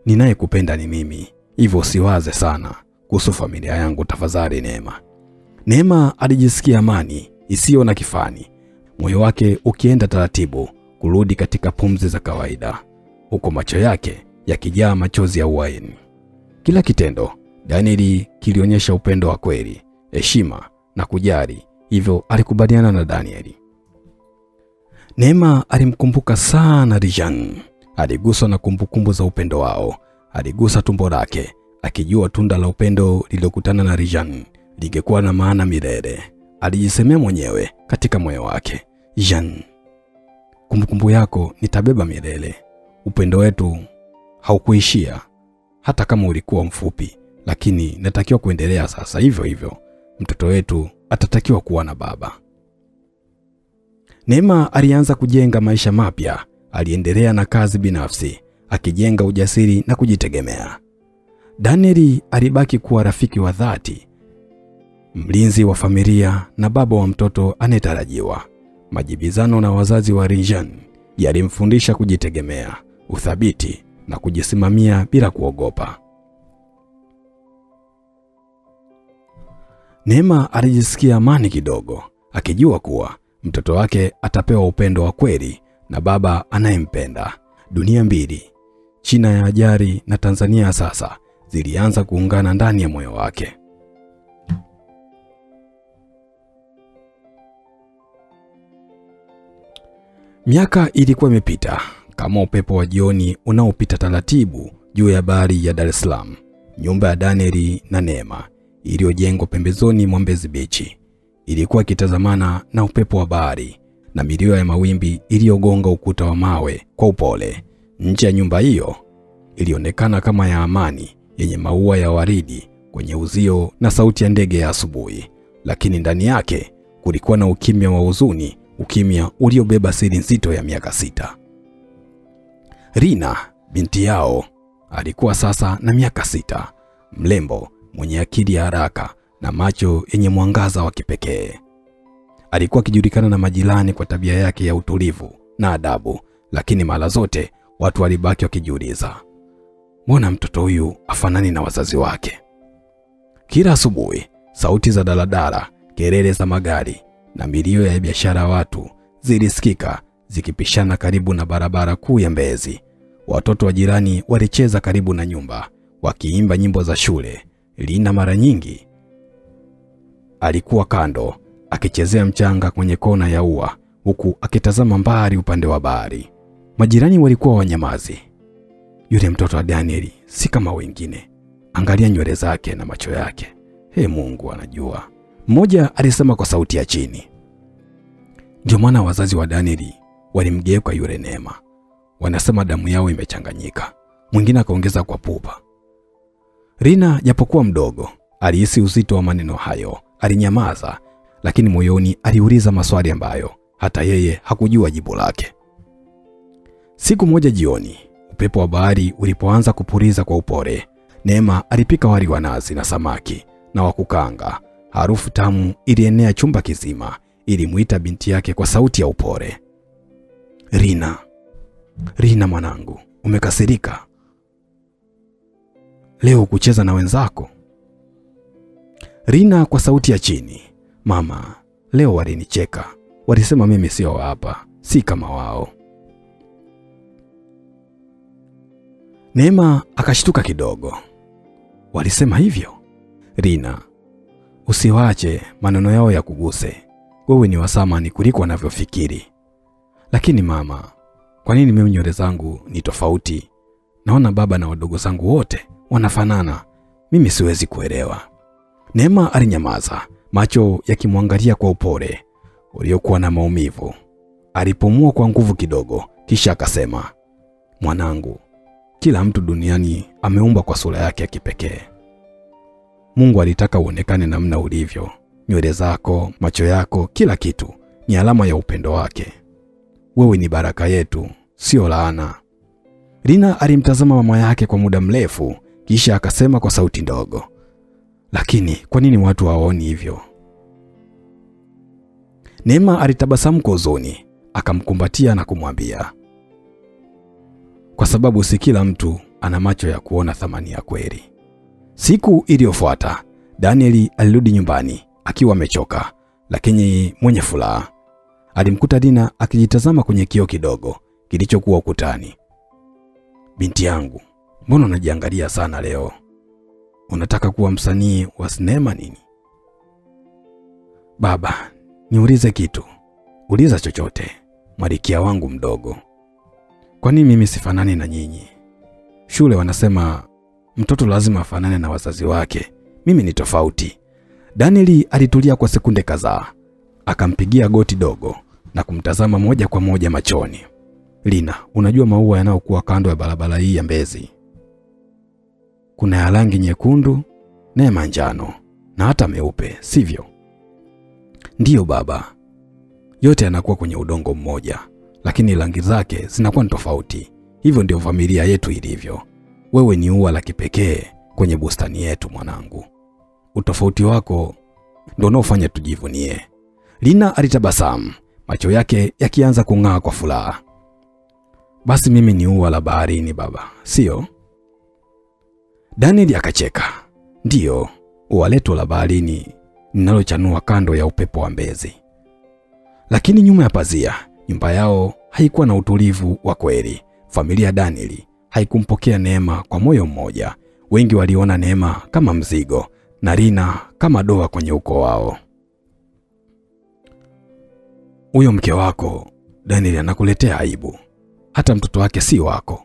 Ninayekupenda ni mimi. Hivyo usiwaze sana kuhusu familia yangu tafadhali Neema. Neema alijisikia amani isiyo na kifani. Moyo wake ukienda taratibu kurudi katika pumzi za kawaida, huko macho yake yakijaa machozi ya uwaini. Kila kitendo Danieli kilionyesha upendo wa kweli, heshima na kujali. Hivyo alikubaliana na Danieli. Neema alimkumbuka sana Rijan. Aliguswa na kumbukumbu za upendo wao. Aligusa tumbo lake akijua tunda la upendo lililokutana na Rijan lingekuwa na maana milele. Alijisemea mwenyewe katika moyo wake, Jan, kumbukumbu yako nitabeba milele. Upendo wetu haukuishia hata kama ulikuwa mfupi, lakini natakiwa kuendelea sasa. Hivyo hivyo mtoto wetu atatakiwa kuwa na baba. Neema alianza kujenga maisha mapya. Aliendelea na kazi binafsi, akijenga ujasiri na kujitegemea. Danieli alibaki kuwa rafiki wa dhati, mlinzi wa familia na baba wa mtoto anayetarajiwa. Majibizano na wazazi wa Rijan yalimfundisha kujitegemea, uthabiti na kujisimamia bila kuogopa. Neema alijisikia amani kidogo, akijua kuwa mtoto wake atapewa upendo wa kweli na baba anayempenda. Dunia mbili, China ya ajari na Tanzania ya sasa, zilianza kuungana ndani ya moyo wake. Miaka ilikuwa imepita kama upepo wa jioni unaopita taratibu juu ya bahari ya Dar es Salaam. Nyumba ya Danieli na Neema iliyojengwa pembezoni mwa Mbezi Beach ilikuwa ikitazamana na upepo wa bahari na milio ya mawimbi iliyogonga ukuta wa mawe kwa upole. Nje ya nyumba hiyo ilionekana kama ya amani, yenye maua ya waridi kwenye uzio na sauti ya ndege ya asubuhi, lakini ndani yake kulikuwa na ukimya wa huzuni, ukimya uliobeba siri nzito ya miaka 6. Rina, binti yao, alikuwa sasa na miaka 6, mlembo, mwenye akili ya haraka na macho yenye mwangaza wa kipekee. Alikuwa akijulikana na majirani kwa tabia yake ya utulivu na adabu, lakini mara zote watu walibaki wakijiuliza, mbona mtoto huyu afanani na wazazi wake? Kila asubuhi, sauti za daladala, kelele za magari na milio ya biashara watu zilisikika zikipishana karibu na barabara kuu ya Mbezi. Watoto wa jirani walicheza karibu na nyumba, wakiimba nyimbo za shule. Lina mara nyingi alikuwa kando akichezea mchanga kwenye kona ya ua, huku akitazama mbali upande wa bahari. Majirani walikuwa wanyamazi. Yule mtoto wa Danieli si kama wengine. Angalia nywele zake na macho yake. Mungu anajua. Mmoja alisema kwa sauti ya chini. Ndio maana wazazi wa Danieli walimgeuka yule Neema. Wanasema damu yao imechanganyika. Mwingine akaongeza kwa pupa. Rina, japokuwa mdogo, alihisi uzito wa maneno hayo. Alinyamaza, lakini moyoni aliuliza maswali ambayo hata yeye hakujua jibu lake. Siku moja jioni, upepo wa bahari ulipoanza kupuliza kwa upole, Neema alipika wali wa nazi na samaki na wa kukaanga. Harufu tamu ilienea chumba kizima. Ilimuita binti yake kwa sauti ya upole. Rina, Rina mwanangu, umekasirika leo kucheza na wenzako? Rina kwa sauti ya chini. Mama, leo walinicheka. Walisema mimi sio hapa, si kama wao. Neema akashtuka kidogo. Walisema hivyo? Rina, usiwache maneno yao ya kuguse. Wewe ni wa thamani kuliko wanavyofikiri. Lakini mama, kwa nini mimi nywele zangu ni tofauti? Naona baba na wadogo zangu wote wanafanana. Mimi siwezi kuelewa. Neema alinyamaza, macho yakimwangalia kwa upole uliokuwa na maumivu. Alipumua kwa nguvu kidogo, kisha akasema, mwanangu, kila mtu duniani ameumbwa kwa sura yake ya kipekee. Mungu alitaka uonekane namna ulivyo. Nywele zako, macho yako, kila kitu ni alama ya upendo wake. Wewe ni baraka yetu, sio laana. Rina alimtazama mama yake kwa muda mrefu, kisha akasema kwa sauti ndogo, lakini kwa nini watu hawaoni hivyo? Neema alitabasamu kwa huzuni, akamkumbatia na kumwambia, kwa sababu si kila mtu ana macho ya kuona thamani ya kweli. Siku iliyofuata, Danieli alirudi nyumbani akiwa amechoka lakini mwenye furaha. Alimkuta Rina akijitazama kwenye kioo kidogo kilichokuwa ukutani. Binti yangu, mbona unajiangalia sana leo? Unataka kuwa msanii wa sinema nini? Baba, niulize kitu. Uliza chochote, Marikia wangu mdogo. Kwa nini mimi sifanani na nyinyi? Shule wanasema mtoto lazima afanane na wazazi wake. Mimi ni tofauti. Danieli alitulia kwa sekunde kadhaa, akampigia goti dogo na kumtazama moja kwa moja machoni. Rina, unajua maua yanayokuwa kando ya barabara hii ya Mbezi? Kuna ya rangi nyekundu na ya manjano na hata meupe, sivyo? Ndiyo baba. Yote yanakuwa kwenye udongo mmoja, lakini rangi zake zinakuwa tofauti. Hivyo ndio familia yetu ilivyo. Wewe ni ua la kipekee kwenye bustani yetu mwanangu. Utofauti wako ndio unaofanya tujivunie. Rina alitabasamu, macho yake yakianza kung'aa kwa furaha. Basi mimi ni ua la baharini baba, sio? Daniel akacheka. Ndiyo, ua letu la baharini linalochanua kando ya upepo wa Mbezi. Lakini nyuma ya pazia, nyumba yao haikuwa na utulivu wa kweli. Familia Daniel haikumpokea Neema kwa moyo mmoja. Wengi waliona Neema kama mzigo na Rina kama doa kwenye ukoo wao. Huyo mke wako Daniel anakuletea aibu. Hata mtoto wake si wako.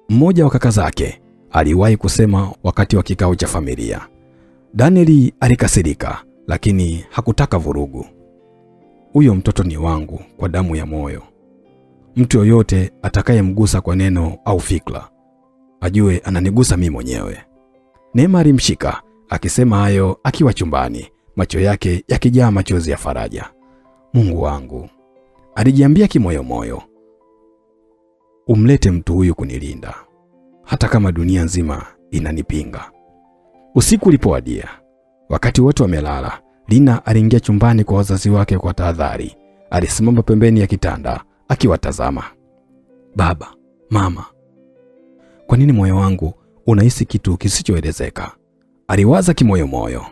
Mmoja wa kaka zake aliwahi kusema wakati wa kikao cha familia. Daniel alikasirika, lakini hakutaka vurugu. Huyo mtoto ni wangu kwa damu ya moyo. Mtu yoyote atakayemgusa kwa neno au fikra, ajue ananigusa mimi mwenyewe. Neema alimshika, akisema hayo akiwa chumbani, macho yake yakijaa machozi ya faraja. Mungu wangu, alijiambia kimoyomoyo, umlete mtu huyu kunilinda, hata kama dunia nzima inanipinga. Usiku ulipowadia, wakati wote wamelala, Rina aliingia chumbani kwa wazazi wake kwa tahadhari. Alisimama pembeni ya kitanda akiwatazama. Baba, mama, kwa nini moyo wangu unahisi kitu kisichoelezeka? Aliwaza kimoyomoyo.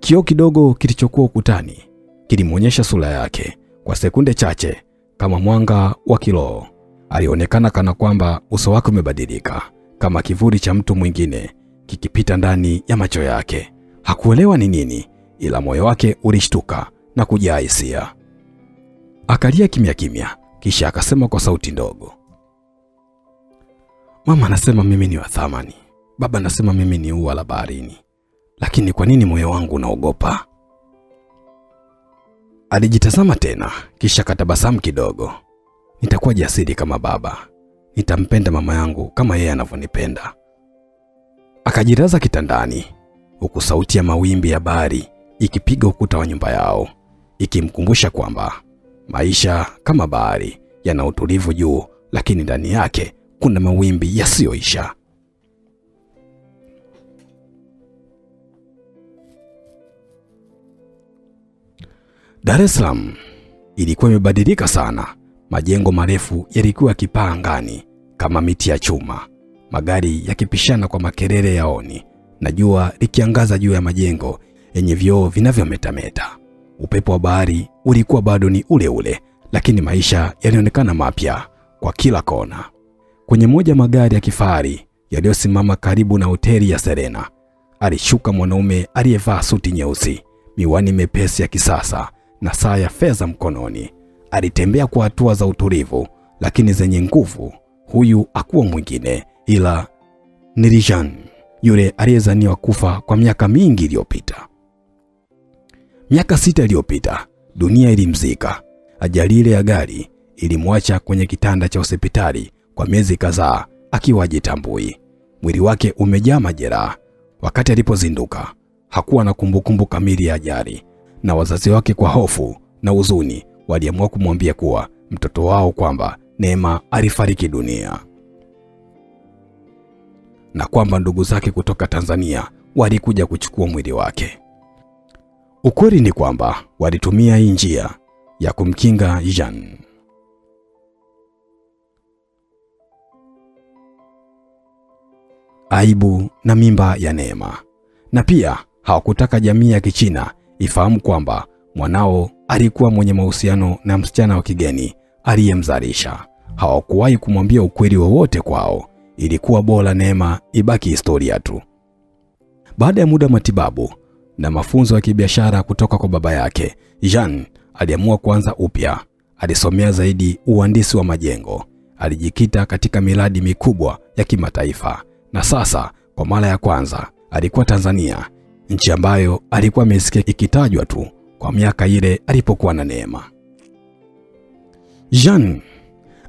Kioo kidogo kilichokuwa ukutani kilimwonyesha sura yake kwa sekunde chache kama mwanga wa kiroho. Alionekana kana kwamba uso wake umebadilika, kama kivuli cha mtu mwingine kikipita ndani ya macho yake. Hakuelewa ni nini, ila moyo wake ulishtuka na kujaa hisia. Akalia kimya kimya, kisha akasema kwa sauti ndogo, mama anasema mimi ni wa thamani. Baba anasema mimi ni ua la baharini. Lakini kwa nini moyo wangu unaogopa? Alijitazama tena, kisha katabasamu kidogo. Nitakuwa jasiri kama baba. Nitampenda mama yangu kama yeye anavyonipenda. Akajiraza kitandani, huku sauti ya mawimbi ya bahari ikipiga ukuta wa nyumba yao, ikimkumbusha kwamba maisha kama bahari yana utulivu juu, lakini ndani yake kuna mawimbi yasiyoisha. Dar es Salaam ilikuwa imebadilika sana. Majengo marefu yalikuwa yakipaa angani kama miti ya chuma, magari yakipishana kwa makelele ya honi, na jua likiangaza juu ya majengo yenye vioo vinavyometameta. Upepo wa bahari ulikuwa bado ni ule ule, lakini maisha yalionekana mapya kwa kila kona. Kwenye moja magari ya kifahari yaliyosimama karibu na hoteli ya Serena, alishuka mwanaume aliyevaa suti nyeusi, miwani mepesi ya kisasa na saa ya fedha mkononi. Alitembea kwa hatua za utulivu lakini zenye nguvu. Huyu hakuwa mwingine ila ni Rijan, yule aliyezaniwa kufa kwa miaka mingi iliyopita. Miaka 6 iliyopita, dunia ilimzika. Ajali ile ya gari ilimwacha kwenye kitanda cha hospitali kwa miezi kadhaa akiwa hajitambui. Mwili wake umejaa majeraha. Wakati alipozinduka, hakuwa na kumbukumbu kamili ya ajali, na wazazi wake kwa hofu na huzuni waliamua kumwambia kuwa mtoto wao kwamba Neema alifariki dunia, na kwamba ndugu zake kutoka Tanzania walikuja kuchukua mwili wake. Ukweli ni kwamba walitumia hii njia ya kumkinga Jan. Aibu na mimba ya Neema. Na pia hawakutaka jamii ya Kichina ifahamu kwamba mwanao alikuwa mwenye mahusiano na msichana wa kigeni aliyemzalisha. Hawakuwahi kumwambia ukweli wowote kwao. Ilikuwa bora Neema ibaki historia tu. Baada ya muda matibabu na mafunzo ya kibiashara kutoka kwa baba yake, Jan aliamua kuanza upya. Alisomea zaidi uhandisi wa majengo. Alijikita katika miradi mikubwa ya kimataifa. Na sasa kwa mara ya kwanza alikuwa Tanzania, nchi ambayo alikuwa amesikia ikitajwa tu kwa miaka ile alipokuwa na Neema. Jan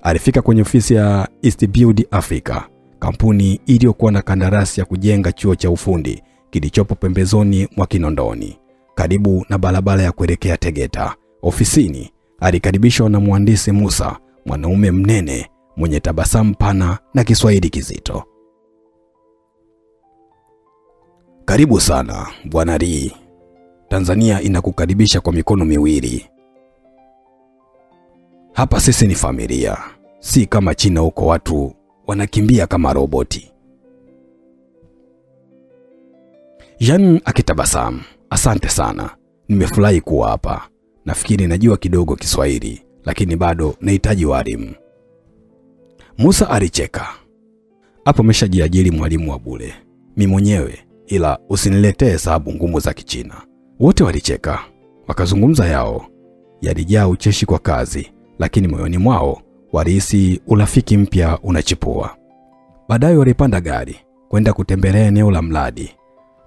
alifika kwenye ofisi ya Eastbuild Africa, kampuni iliyokuwa na kandarasi ya kujenga chuo cha ufundi kilichopo pembezoni mwa Kinondoni, karibu na barabara ya kuelekea Tegeta. Ofisini alikaribishwa na mhandisi Musa, mwanaume mnene mwenye tabasamu pana na Kiswahili kizito. Karibu sana, Bwana Lee. Tanzania inakukaribisha kwa mikono miwili. Hapa sisi ni familia, si kama China huko watu wanakimbia kama roboti. Jan akitabasamu, asante sana. Nimefurahi kuwa hapa. Nafikiri najua kidogo Kiswahili, lakini bado nahitaji walimu. Musa alicheka. Hapo umeshajiajiri mwalimu wa bure. Mimi mwenyewe, ila usiniletee hesabu ngumu za Kichina. Wote walicheka, wakazungumza yao. Yalijaa ucheshi kwa kazi, lakini moyoni mwao walihisi urafiki mpya unachipua. Baadaye walipanda gari kwenda kutembelea eneo la mradi.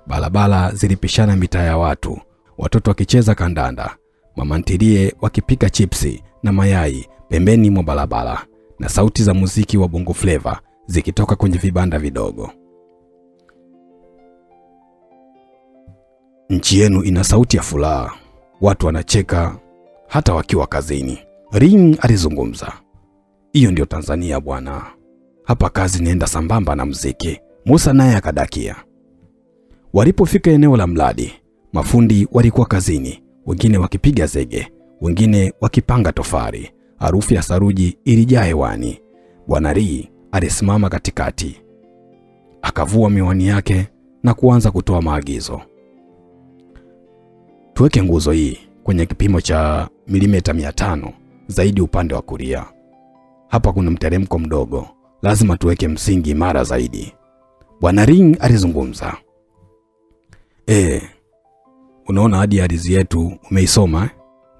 Barabara zilipishana mitaa ya watu, watoto wakicheza kandanda, mama ntilie wakipika chipsi na mayai pembeni mwa barabara, na sauti za muziki wa Bongo Flava zikitoka kwenye vibanda vidogo. Nchi yenu ina sauti ya furaha. Watu wanacheka hata wakiwa kazini. Ring alizungumza. Hiyo ndio Tanzania bwana. Hapa kazi nienda sambamba na muziki. Musa naye akadakia. Walipofika eneo la mradi, mafundi walikuwa kazini, wengine wakipiga zege, wengine wakipanga tofali. Harufu ya saruji ilijaa hewani. Bwana Lee alisimama katikati. Akavua miwani yake na kuanza kutoa maagizo. Tuweke nguzo hii kwenye kipimo cha milimeta 500 zaidi upande wa kulia. Hapa kuna mteremko mdogo. Lazima tuweke msingi imara zaidi. Bwana Ring alizungumza. Unaona hadi ardhi yetu umeisoma?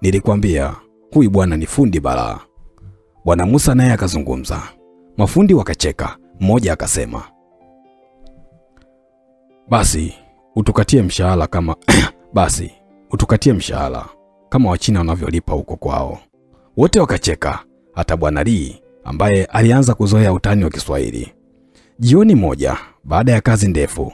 Nilikwambia huyu bwana ni fundi balaa. Bwana Musa naye akazungumza. Mafundi wakacheka. Mmoja akasema, basi utukatie mshahara kama Wachina wanavyolipa huko kwao. Wote wakacheka, hata Bwana Lee ambaye alianza kuzoea utani wa Kiswahili. Jioni moja baada ya kazi ndefu,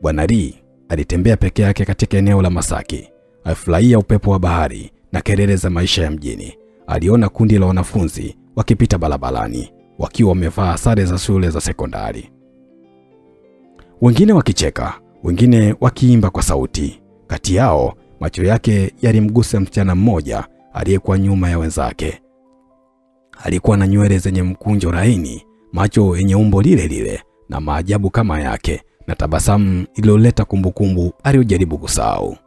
Bwana Lee alitembea peke yake katika eneo la Masaki. Alifurahia upepo wa bahari na kelele za maisha ya mjini. Aliona kundi la wanafunzi wakipita barabarani wakiwa wamevaa sare za shule za sekondari. Wengine wakicheka, wengine wakiimba kwa sauti. Kati yao macho yake yalimgusa msichana mmoja aliyekuwa nyuma ya wenzake. Alikuwa na nywele zenye mkunjo laini, macho yenye umbo lile lile na maajabu kama yake, na tabasamu iliyoleta kumbukumbu aliyojaribu kusahau.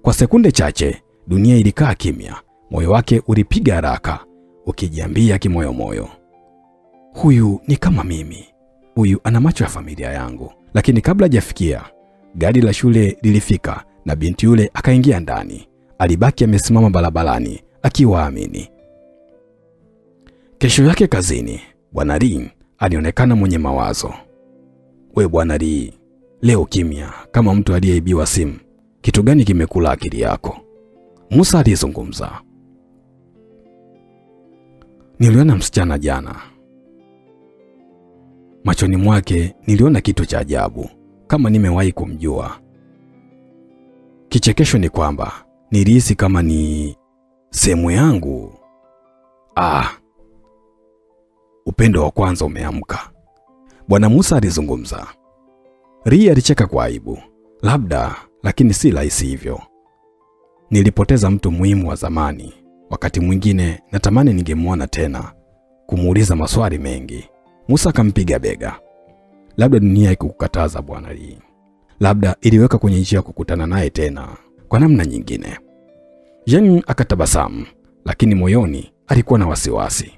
Kwa sekunde chache dunia ilikaa kimya. Moyo wake ulipiga haraka ukijiambia kimoyomoyo, huyu ni kama mimi. Huyu ana macho ya familia yangu. Lakini kabla hajafikia, gari la shule lilifika na binti yule akaingia ndani. Alibaki amesimama barabarani akiwa amini. Kesho yake kazini, Bwana Rin alionekana mwenye mawazo. We Bwana Rin, leo kimya kama mtu aliyeibiwa simu. Kitu gani kimekula akili yako? Musa alizungumza. Niliona msichana jana. Machoni mwake niliona kitu cha ajabu, kama nimewahi kumjua. Kichekesho ni kwamba nilihisi kama ni sehemu yangu. Upendo wa kwanza umeamka. Bwana Musa alizungumza. Ria alicheka kwa aibu. Labda, lakini si rahisi hivyo. Nilipoteza mtu muhimu wa zamani. Wakati mwingine natamani ningemwona tena, kumuuliza maswali mengi. Musa akampiga bega. Labda dunia ikukukataza Bwana Ria. Labda iliweka kwenye njia kukutana naye tena kwa namna nyingine. Jen akatabasamu, lakini moyoni alikuwa na wasiwasi.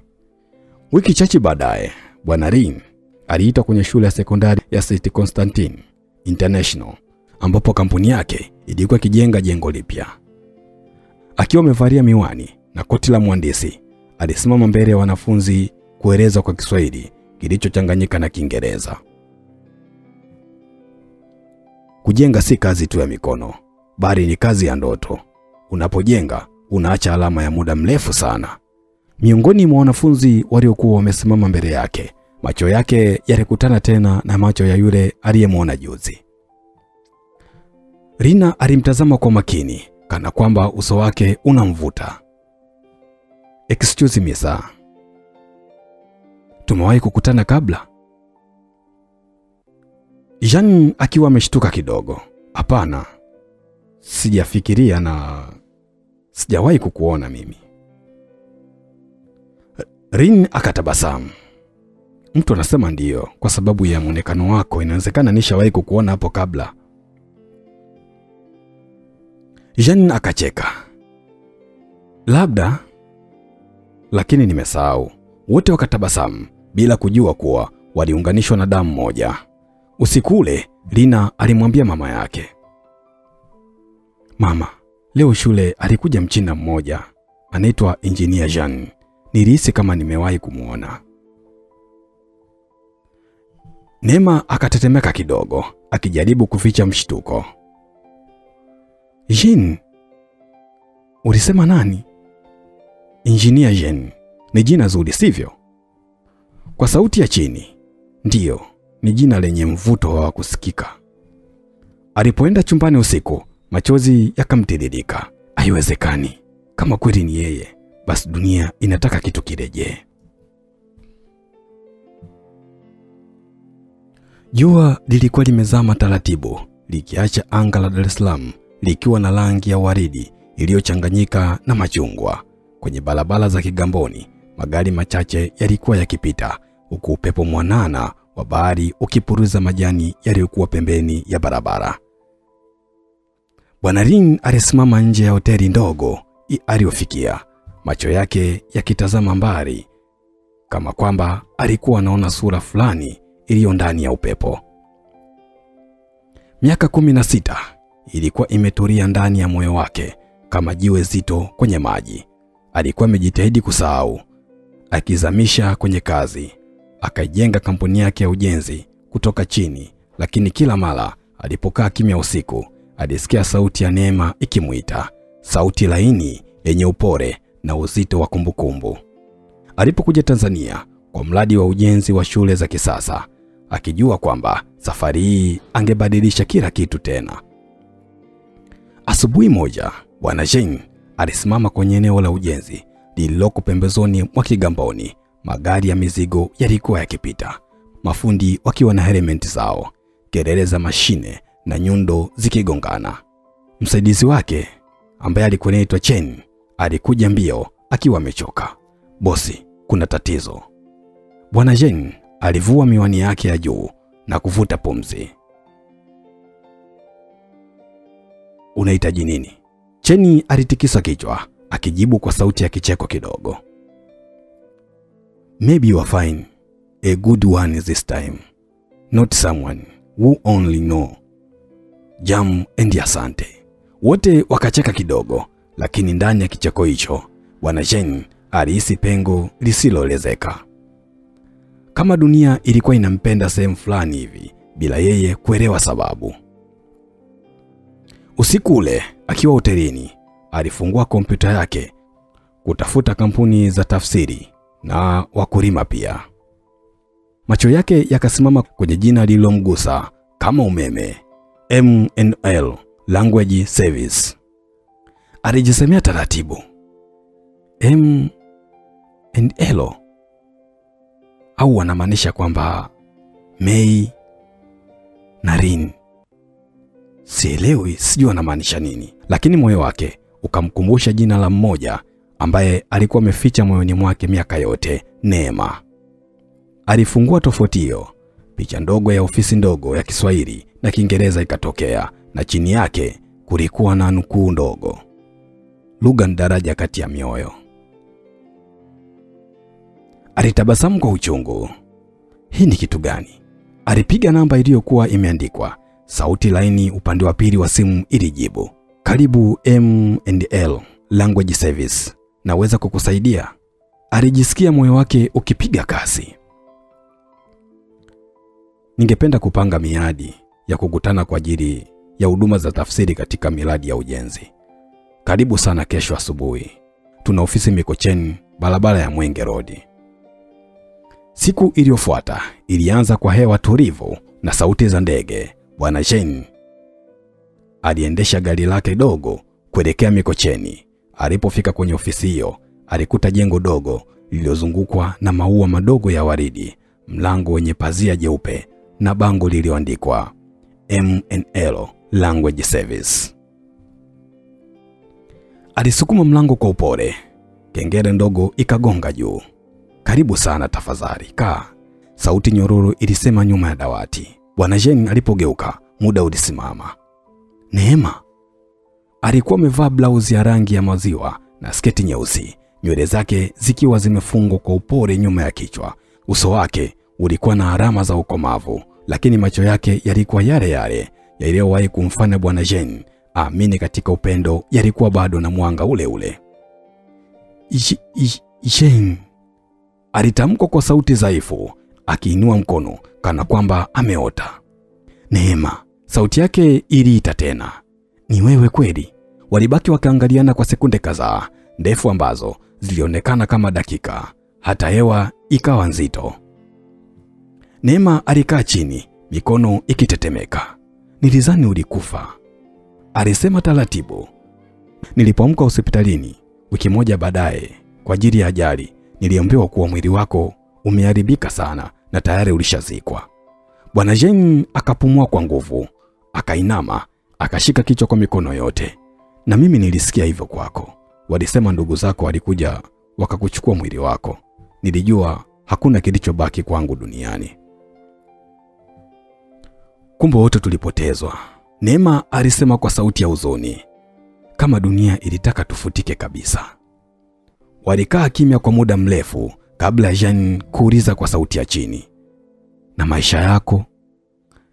Wiki chache baadaye, Bwana Rin aliitwa kwenye shule ya sekondari ya St. Constantine International, ambapo kampuni yake ilikuwa kijenga jengo lipya. Akiwa amevalia miwani na koti la mhandisi, alisimama mbele ya wanafunzi kueleza kwa Kiswahili kilichochanganyika na Kiingereza. Kujenga si kazi tu ya mikono, bali ni kazi ya ndoto. Unapojenga, unaacha alama ya muda mrefu sana. Miongoni mwa wanafunzi waliokuwa wamesimama mbele yake, macho yake yalikutana tena na macho ya yule aliyemwona juzi. Rina alimtazama kwa makini, kana kwamba uso wake unamvuta. Excuse me sir. Tumewahi kukutana kabla? Jean akiwa ameshtuka kidogo. Hapana. Sijafikiria na sijawahi kukuona mimi. Rin akatabasamu. Mtu anasema ndiyo kwa sababu ya muonekano wako, inawezekana nishawahi kukuona hapo kabla. Jean akacheka. Labda, lakini nimesahau. Wote wakatabasamu bila kujua kuwa waliunganishwa na damu moja. Usiku ule, Rina alimwambia mama yake. Mama, leo shule alikuja mchina mmoja, anaitwa Engineer Jean. Nilihisi kama nimewahi kumuona. Neema akatetemeka kidogo, akijaribu kuficha mshtuko. Jean? Ulisema nani? Engineer Jean. Ni jina zuri sivyo? Kwa sauti ya chini. Ndiyo, ni jina lenye mvuto wa kusikika. Alipoenda chumbani usiku, machozi yakamtiririka. Haiwezekani. Kama kweli ni yeye, basi dunia inataka kitu kirejee. Jua lilikuwa limezama taratibu, likiacha anga la Dar es Salaam likiwa na rangi ya waridi iliyochanganyika na machungwa. Kwenye barabara za Kigamboni, magari machache yalikuwa yakipita, huku upepo mwanana wa bahari ukipuruza majani yaliyokuwa pembeni ya barabara. Bwana Rin alisimama nje ya hoteli ndogo aliyofikia, macho yake yakitazama mbali, kama kwamba alikuwa anaona sura fulani iliyo ndani ya upepo. Miaka 16 ilikuwa imetulia ndani ya moyo wake kama jiwe zito kwenye maji. Alikuwa amejitahidi kusahau, akizamisha kwenye kazi, akajenga kampuni yake ya ujenzi kutoka chini, lakini kila mara alipokaa kimya usiku, alisikia sauti ya Neema ikimuita, sauti laini yenye upole na uzito wa kumbukumbu. Alipokuja Tanzania kwa mradi wa ujenzi wa shule za kisasa, akijua kwamba safari hii angebadilisha kila kitu tena. Asubuhi moja, Bwana Jean alisimama kwenye eneo la ujenzi lililoko pembezoni mwa Kigamboni. Magari ya mizigo yalikuwa yakipita, mafundi wakiwa na helmet zao, kelele za mashine na nyundo zikigongana. Msaidizi wake ambaye alikuwa anaitwa Chen alikuja mbio akiwa amechoka. Bosi, kuna tatizo. Bwana Jean alivua miwani yake ya juu na kuvuta pumzi. Unahitaji nini? Chen alitikisa kichwa, akijibu kwa sauti ya kicheko kidogo. Maybe you are fine. a good one this time, not someone who only know jam and asante. Wote wakacheka kidogo, lakini ndani ya kicheko hicho Bwana Jen alihisi pengo lisiloelezeka. Kama dunia ilikuwa inampenda sehemu fulani hivi bila yeye kuelewa sababu. Usiku ule akiwa hotelini, alifungua kompyuta yake kutafuta kampuni za tafsiri na wakulima pia. Macho yake yakasimama kwenye jina lililomgusa kama umeme, M&L Language Service. Alijisemea taratibu, M&L, au wanamaanisha kwamba Mei na Rin? Sielewi, sijui wanamaanisha nini, lakini moyo wake ukamkumbusha jina la mmoja ambaye alikuwa ameficha moyoni mwake miaka yote, Neema. Alifungua tofauti hiyo, picha ndogo ya ofisi ndogo ya Kiswahili na Kiingereza ikatokea, na chini yake kulikuwa na nukuu ndogo, lugha ni daraja kati ya mioyo. Alitabasamu kwa uchungu. Hii ni kitu gani? Alipiga namba iliyokuwa imeandikwa. Sauti laini upande wa pili wa simu ilijibu, karibu M&L Language Service, naweza kukusaidia? Alijisikia moyo wake ukipiga kasi. Ningependa kupanga miadi ya kukutana kwa ajili ya huduma za tafsiri katika miradi ya ujenzi. Karibu sana kesho asubuhi. Tuna ofisi Mikocheni, barabara ya Mwenge Road. Siku iliyofuata ilianza kwa hewa tulivu na sauti za ndege. Bwana Jen aliendesha gari lake dogo kuelekea Mikocheni. Alipofika kwenye ofisi hiyo, alikuta jengo dogo lililozungukwa na maua madogo ya waridi, mlango wenye pazia jeupe na bango lililoandikwa M&L Language Service. Alisukuma mlango kwa upole. Kengele ndogo ikagonga juu. Karibu sana tafadhali, kaa, sauti nyororo ilisema nyuma ya dawati. Bwana Jen alipogeuka, muda ulisimama. Neema alikuwa amevaa blouse ya rangi ya maziwa na sketi nyeusi, nywele zake zikiwa zimefungwa kwa upole nyuma ya kichwa. Uso wake ulikuwa na alama za ukomavu, lakini macho yake yalikuwa yale yale yaliyowahi kumfanya Bwana Jen aamini katika upendo, yalikuwa bado na mwanga ule ule. Jen, alitamka kwa sauti dhaifu, akiinua mkono kana kwamba ameota. Neema, sauti yake iliita tena. Ni wewe kweli? Walibaki wakaangaliana kwa sekunde kadhaa, ndefu ambazo zilionekana kama dakika, hata hewa ikawa nzito. Neema alikaa chini, mikono ikitetemeka. Nilizani ulikufa, alisema taratibu. Nilipoamka hospitalini wiki moja baadaye kwa ajili ya ajali, niliambiwa kuwa mwili wako umeharibika sana na tayari ulishazikwa. Bwana Jen akapumua kwa nguvu, akainama, akashika kichwa kwa mikono yote. Na mimi nilisikia hivyo kwako. Walisema ndugu zako walikuja wakakuchukua mwili wako. Nilijua hakuna kilichobaki kwangu duniani. Kumbe wote tulipotezwa, Neema alisema kwa sauti ya huzuni, kama dunia ilitaka tufutike kabisa. Walikaa kimya kwa muda mrefu kabla Jen kuuliza kwa sauti ya chini, na maisha yako?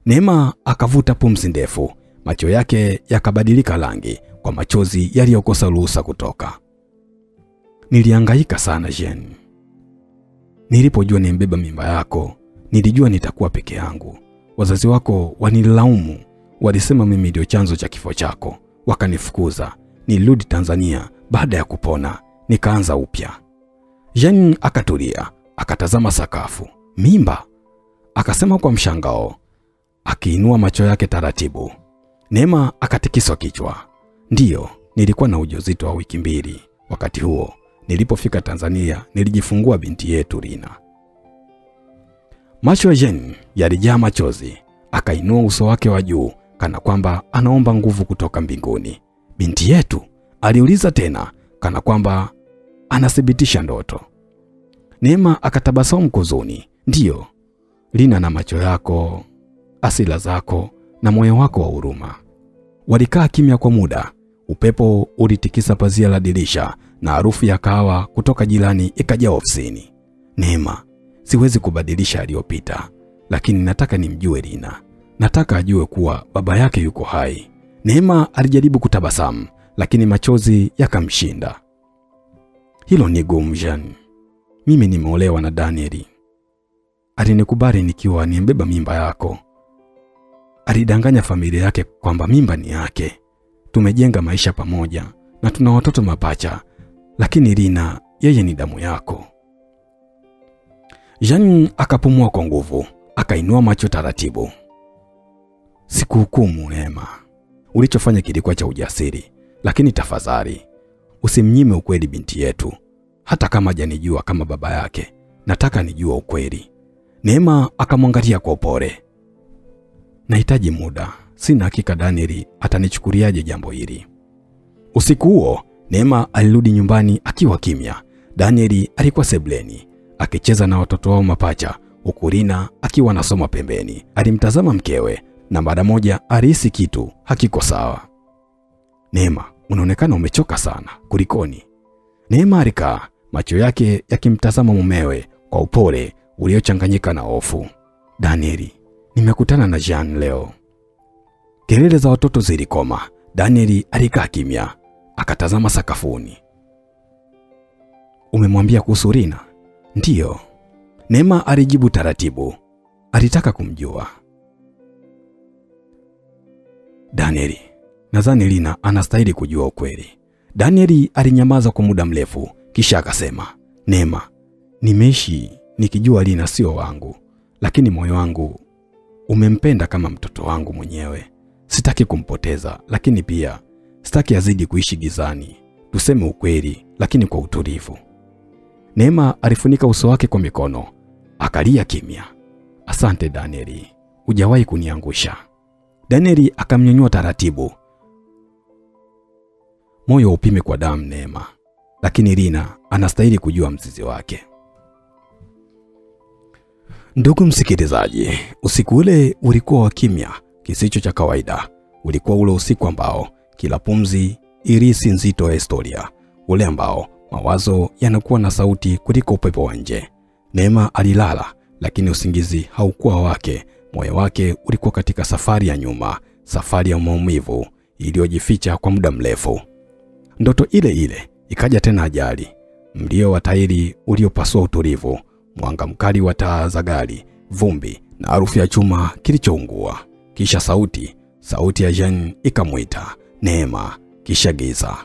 Neema akavuta pumzi ndefu, macho yake yakabadilika rangi kwa machozi yaliyokosa ruhusa kutoka. Nilihangaika sana Jen. Nilipojua nimbeba mimba yako, nilijua nitakuwa peke yangu. Wazazi wako wanilaumu, walisema mimi ndio chanzo cha kifo chako, wakanifukuza. Nilirudi Tanzania baada ya kupona, nikaanza upya. Jen akatulia, akatazama sakafu. Mimba? Akasema kwa mshangao, akiinua macho yake taratibu. Neema akatikisa kichwa. Ndiyo, nilikuwa na ujauzito wa wiki 2. Wakati huo, nilipofika Tanzania, nilijifungua binti yetu Rina. Macho ya Jen yalijaa machozi, akainua uso wake wa juu kana kwamba anaomba nguvu kutoka mbinguni. Binti yetu? Aliuliza tena kana kwamba anathibitisha ndoto. Neema akatabasamu kuzuni. Ndiyo, Rina na macho yako, asila zako na moyo wako wa huruma. Walikaa kimya kwa muda. Upepo ulitikisa pazia la dirisha na harufu ya kahawa kutoka jirani ikajaa ofisini. Neema, siwezi kubadilisha aliyopita, lakini nataka nimjue Rina. Nataka ajue kuwa baba yake yuko hai. Neema alijaribu kutabasamu, lakini machozi yakamshinda. Hilo ni gumu, Jean. Mimi nimeolewa na Danieli. Alinikubali nikiwa nimbeba mimba yako. Alidanganya familia yake kwamba mimba ni yake. Tumejenga maisha pamoja na tuna watoto mapacha, lakini Rina, yeye ni damu yako. Jean akapumua kwa nguvu, akainua macho taratibu. Sikuhukumu Neema. Ulichofanya kilikuwa cha ujasiri, lakini tafadhali usimnyime ukweli binti yetu. Hata kama hajanijua kama baba yake, nataka nijue ukweli. Neema akamwangalia kwa upole. Nahitaji muda. Sina hakika Danieli atanichukuliaje jambo hili. Usiku huo, Neema alirudi nyumbani akiwa kimya. Danieli alikuwa sebleni, akicheza na watoto wao mapacha, huku Rina akiwa anasoma pembeni. Alimtazama mkewe na mara moja alihisi kitu hakiko sawa. Neema, unaonekana umechoka sana. Kulikoni? Neema alikaa, macho yake yakimtazama mumewe kwa upole uliochanganyika na hofu. Danieli, nimekutana na Jean leo. Kelele za watoto zilikoma. Danieli alikaa kimya, akatazama sakafuni. Umemwambia kuhusu Rina? Ndiyo. Neema alijibu taratibu. Alitaka kumjua. Danieli, nadhani Rina anastahili kujua ukweli. Danieli alinyamaza kwa muda mrefu, kisha akasema, Neema, nimeishi nikijua Rina sio wangu, lakini moyo wangu umempenda kama mtoto wangu mwenyewe. Sitaki kumpoteza, lakini pia sitaki azidi kuishi gizani. Tuseme ukweli, lakini kwa utulivu. Neema alifunika uso wake kwa mikono, akalia kimya. Asante Danieli, hujawahi kuniangusha. Danieli akamnyanyua taratibu. Moyo upime kwa damu Neema, lakini Rina anastahili kujua mzizi wake. Ndugu msikilizaji, usiku ule ulikuwa wa kimya kisicho cha kawaida. Ulikuwa ule usiku ambao kila pumzi irisi nzito ya historia, ule ambao mawazo yanakuwa na sauti kuliko upepo wa nje. Neema alilala, lakini usingizi haukuwa wake. Moyo wake ulikuwa katika safari ya nyuma, safari ya maumivu iliyojificha kwa muda mrefu. Ndoto ile ile ikaja tena, ajali, mlio wa tairi uliopasua utulivu, mwanga mkali wa taa za gari, vumbi na harufu ya chuma kilichoungua. Kisha sauti ya Jean ikamuita, Neema, kisha giza.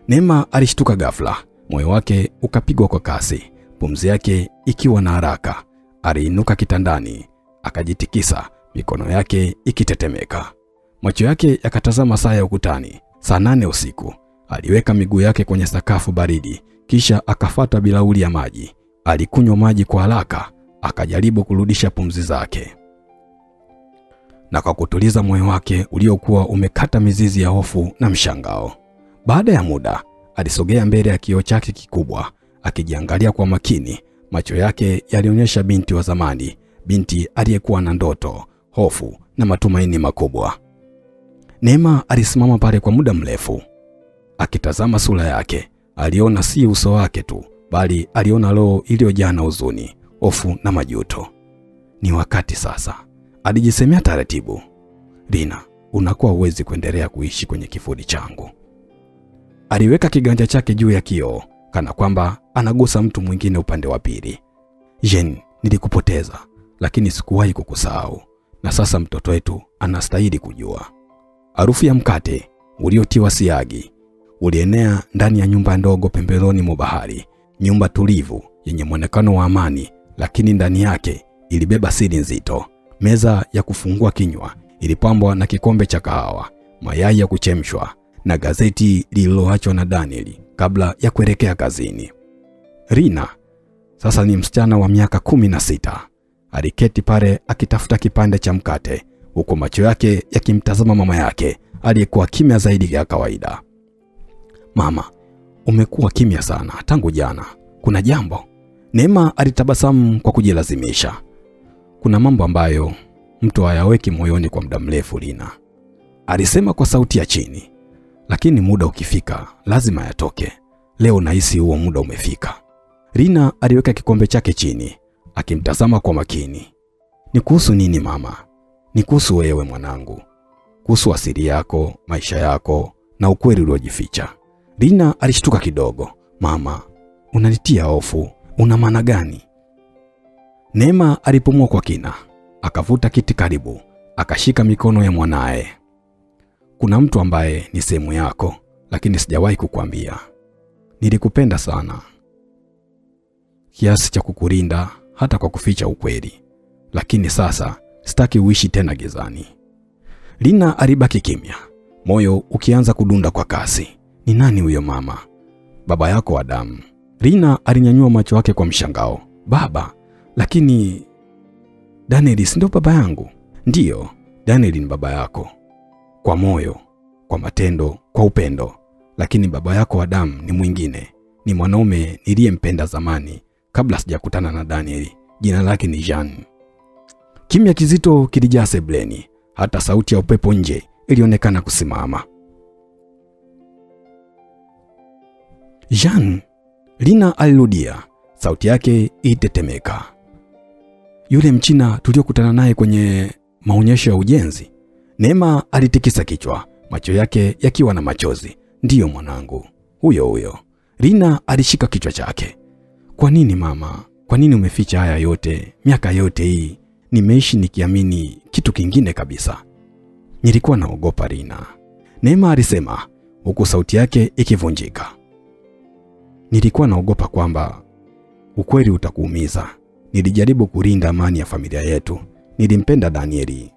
Neema alishtuka ghafla, moyo wake ukapigwa kwa kasi, pumzi yake ikiwa na haraka. Aliinuka kitandani, akajitikisa, mikono yake ikitetemeka. Macho yake yakatazama saa ya ukutani, saa 8 usiku. Aliweka miguu yake kwenye sakafu baridi, kisha akafuata bilauri ya maji. Alikunywa maji kwa haraka, akajaribu kurudisha pumzi zake. Na kwa kutuliza moyo wake uliokuwa umekata mizizi ya hofu na mshangao. Baada ya muda, alisogea mbele ya kioo chake kikubwa, akijiangalia kwa makini. Macho yake yalionyesha binti wa zamani, binti aliyekuwa na ndoto, hofu na matumaini makubwa. Neema alisimama pale kwa muda mrefu, akitazama sura yake. Aliona si uso wake tu, bali aliona roho iliyojaa na huzuni, hofu na majuto. Ni wakati sasa, alijisemea taratibu. Rina, unakuwa uwezi kuendelea kuishi kwenye kifudi changu. Aliweka kiganja chake juu ya kioo, kana kwamba anagusa mtu mwingine upande wa pili. Jean, nilikupoteza, lakini sikuwahi kukusahau. Na sasa mtoto wetu anastahili kujua. Harufu ya mkate uliotiwa siagi ulienea ndani ya nyumba ndogo pembezoni mwa bahari. Nyumba tulivu yenye muonekano wa amani, lakini ndani yake ilibeba siri nzito. Meza ya kufungua kinywa ilipambwa na kikombe cha kahawa, mayai ya kuchemshwa na gazeti lililoachwa na Danieli kabla ya kuelekea kazini. Rina sasa ni msichana wa miaka 16. Aliketi pale akitafuta kipande cha mkate, huko macho yake yakimtazama mama yake aliyekuwa kimya zaidi ya kawaida. Mama, umekuwa kimya sana tangu jana. Kuna jambo? Neema alitabasamu kwa kujilazimisha. Kuna mambo ambayo mtu hayaweki moyoni kwa muda mrefu, Rina, alisema kwa sauti ya chini. Lakini muda ukifika lazima yatoke. Leo nahisi huo muda umefika. Rina aliweka kikombe chake chini, akimtazama kwa makini. Ni kuhusu nini mama? Ni kuhusu wewe mwanangu. Kuhusu asili yako, maisha yako na ukweli uliojificha. Rina alishtuka kidogo. Mama, unanitia hofu. Una maana gani? Neema alipumua kwa kina, akavuta kiti karibu, akashika mikono ya mwanae. Kuna mtu ambaye ni sehemu yako, lakini sijawahi kukuambia. Nilikupenda sana, kiasi cha kukulinda hata kwa kuficha ukweli. Lakini sasa sitaki uishi tena gizani. Rina alibaki kimya, moyo ukianza kudunda kwa kasi. Ni nani huyo mama? Baba yako wa damu. Rina alinyanyua macho yake kwa mshangao. Baba? Lakini Daniel si ndo baba yangu? Ndiyo, Daniel ni baba yako. Kwa moyo, kwa matendo, kwa upendo. Lakini baba yako wa damu ni mwingine. Ni mwanaume niliyempenda zamani kabla sijakutana na Daniel. Jina lake ni Jean. Kimya kizito kilijaa sebleni. Hata sauti ya upepo nje ilionekana kusimama. Jean, Rina alirudia, sauti yake itetemeka. Yule mchina tuliokutana naye kwenye maonyesho ya ujenzi? Neema alitikisa kichwa, macho yake yakiwa na machozi. Ndiyo mwanangu, huyo. Rina alishika kichwa chake. Kwa nini mama? Kwa nini umeficha haya yote? Miaka yote hii nimeishi nikiamini kitu kingine kabisa. Nilikuwa naogopa Rina, Neema alisema, huku sauti yake ikivunjika. Nilikuwa naogopa kwamba ukweli utakuumiza. Nilijaribu kulinda amani ya familia yetu. Nilimpenda Danieli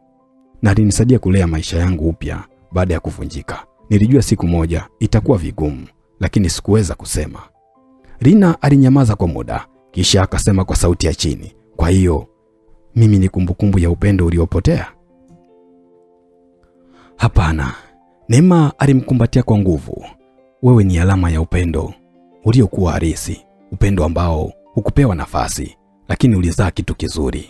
na alinisaidia kulea maisha yangu upya baada ya kuvunjika. Nilijua siku moja itakuwa vigumu, lakini sikuweza kusema. Rina alinyamaza kwa muda, kisha akasema kwa sauti ya chini, kwa hiyo mimi ni kumbukumbu ya upendo uliopotea? Hapana. Neema alimkumbatia kwa nguvu. Wewe ni alama ya upendo uliokuwa halisi, upendo ambao hukupewa nafasi, lakini ulizaa kitu kizuri.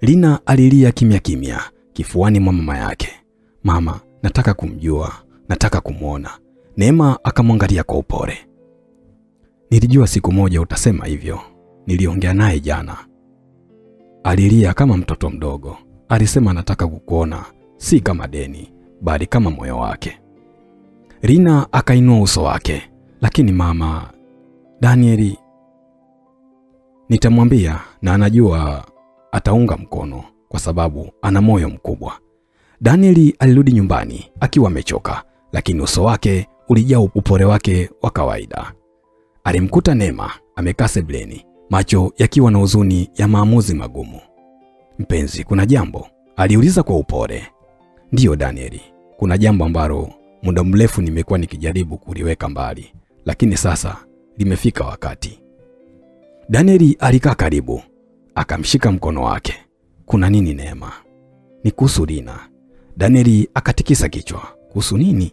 Rina alilia kimya kifuani mwa mama yake. Mama, nataka kumjua, nataka kumuona. Neema akamwangalia kwa upole. Nilijua siku moja utasema hivyo. Niliongea naye jana. Alilia kama mtoto mdogo. Alisema nataka kukuona, si kama deni, bali kama moyo wake. Rina akainua uso wake. Lakini mama, Danieli, nitamwambia na anajua ataunga mkono kwa sababu ana moyo mkubwa. Danieli alirudi nyumbani akiwa amechoka, lakini uso wake ulijaa upole wake wa kawaida. Alimkuta Neema amekaa sebuleni, macho yakiwa na huzuni ya maamuzi magumu. Mpenzi, kuna jambo? Aliuliza kwa upole. Ndiyo Danieli, kuna jambo ambalo muda mrefu nimekuwa nikijaribu kuliweka mbali, lakini sasa limefika wakati. Danieli alikaa karibu, akamshika mkono wake. Kuna nini Neema? Ni kuhusu Rina. Danieli akatikisa kichwa. Kuhusu nini?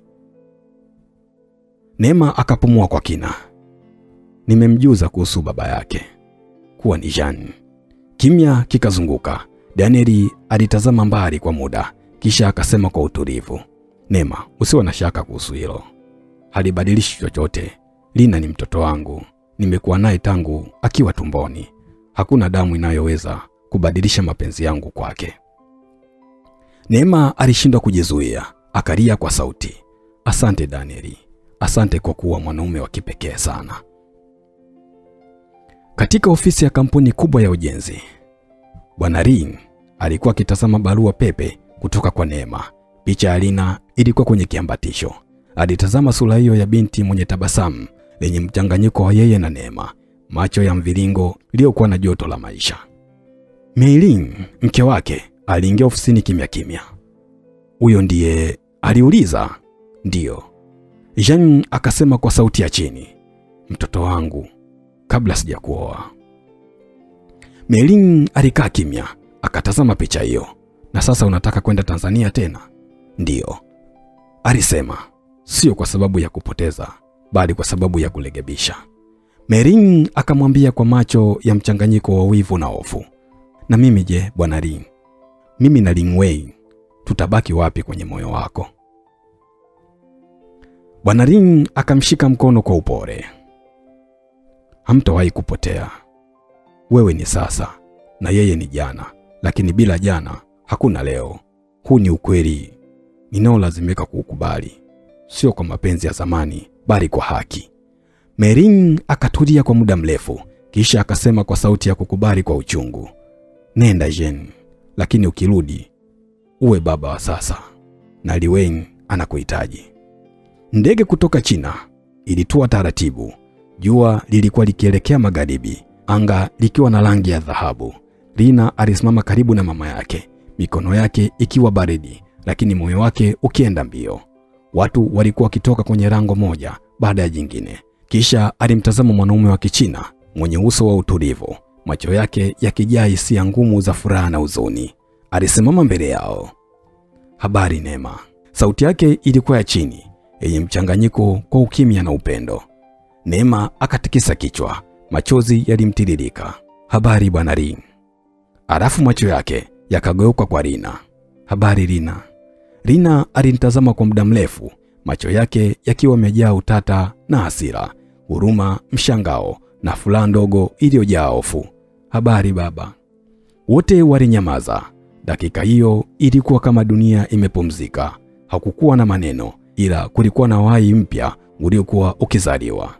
Neema akapumua kwa kina. Nimemjuza kuhusu baba yake, kuwa ni Jean. Kimya kikazunguka. Danieli alitazama mbali kwa muda, kisha akasema kwa utulivu, Neema, usiwe na shaka kuhusu hilo. Halibadilishi chochote. Rina ni mtoto wangu. Nimekuwa naye tangu akiwa tumboni. Hakuna damu inayoweza kubadilisha mapenzi yangu kwake. Neema alishindwa kujizuia, akalia kwa sauti. Asante Danieli. Asante kwa kuwa mwanaume wa kipekee sana. Katika ofisi ya kampuni kubwa ya ujenzi, Bwana Ring alikuwa akitazama barua pepe kutoka kwa Neema. Picha ya Rina ilikuwa kwenye kiambatisho. Alitazama sura hiyo ya binti mwenye tabasamu lenye mchanganyiko wa yeye na Neema, macho ya mviringo iliyokuwa na joto la maisha. Meiling, mke wake, aliingia ofisini kimya. Huyo ndiye? Aliuliza. Ndiyo. Jean akasema kwa sauti ya chini. Mtoto wangu, kabla sijakuoa. Meiling alikaa kimya, akatazama picha hiyo. Na sasa unataka kwenda Tanzania tena? Ndiyo. Alisema, sio kwa sababu ya kupoteza, bali kwa sababu ya kulegebisha. Meiling akamwambia kwa macho ya mchanganyiko wa wivu na hofu. Na mimi je, Bwana Ring? Mimi na Ling Wei tutabaki wapi kwenye moyo wako? Bwana Ring akamshika mkono kwa upole. hamtawahi kupotea. Wewe ni sasa na yeye ni jana, lakini bila jana hakuna leo. Huu ni ukweli ninaolazimika kuukubali, sio kwa mapenzi ya zamani bali kwa haki. Merin akatulia kwa muda mrefu, kisha akasema kwa sauti ya kukubali kwa uchungu, nenda Jen, lakini ukirudi uwe baba wa sasa, na Li Wen anakuhitaji. Ndege kutoka China ilitua taratibu. Jua lilikuwa likielekea magharibi, anga likiwa na rangi ya dhahabu. Rina alisimama karibu na mama yake, mikono yake ikiwa baridi, lakini moyo wake ukienda mbio. Watu walikuwa wakitoka kwenye lango moja baada ya jingine. Kisha alimtazama mwanaume wa Kichina mwenye uso wa utulivu, macho yake yakijaa hisia ngumu za furaha na huzuni. Alisimama mbele yao. Habari Neema. Sauti yake ilikuwa ya chini, yenye mchanganyiko kwa ukimya na upendo. Neema akatikisa kichwa, machozi yalimtiririka. Habari Bwana Ring. Alafu macho yake yakageuka kwa Rina. Habari Rina. Rina alinitazama kwa muda mrefu, macho yake yakiwa yamejaa utata na hasira, huruma, mshangao na furaha ndogo iliyojaa hofu. Habari baba. Wote walinyamaza. Dakika hiyo ilikuwa kama dunia imepumzika. Hakukuwa na maneno, ila kulikuwa na uhai mpya uliokuwa ukizaliwa.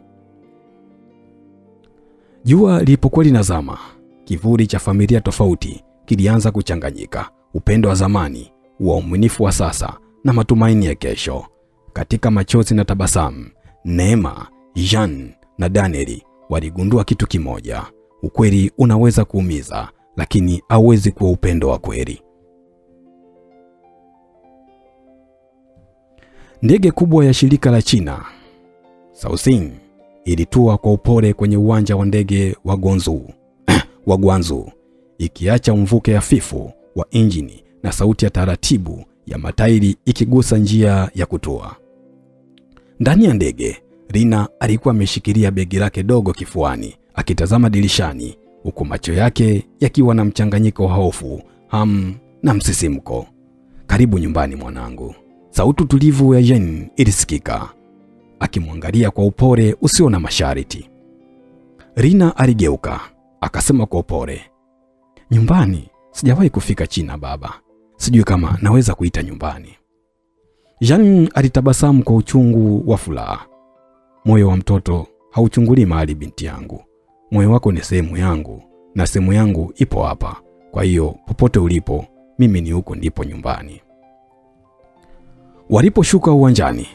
Jua lilipokuwa linazama, kivuli cha familia tofauti kilianza kuchanganyika. Upendo wa zamani, uaminifu wa sasa na matumaini ya kesho. Katika machozi na tabasamu, Neema, Jean na Daniel waligundua kitu kimoja. Ukweli unaweza kuumiza, lakini hauwezi kuwa upendo wa kweli. Ndege kubwa ya shirika la China Caojing ilitua kwa upole kwenye uwanja wa ndege wa Guangzhou, ikiacha mvuke hafifu wa injini na sauti ya taratibu ya matairi ikigusa njia ya kutua. Ndani ya ndege, Rina alikuwa ameshikilia begi lake dogo kifuani, akitazama dirishani, huku macho yake yakiwa na mchanganyiko wa hofu, hamu na msisimko. Karibu nyumbani mwanangu. Sauti tulivu ya Jen ilisikika, akimwangalia kwa upole usio na masharti. Rina aligeuka, akasema kwa upole, nyumbani? Sijawahi kufika China baba. Sijui kama naweza kuita nyumbani. Jen alitabasamu kwa uchungu wa furaha. Moyo wa mtoto hauchunguli mahali binti yangu. Moyo wako ni sehemu yangu, na sehemu yangu ipo hapa. Kwa hiyo popote ulipo, mimi ni huko ndipo nyumbani. Waliposhuka uwanjani,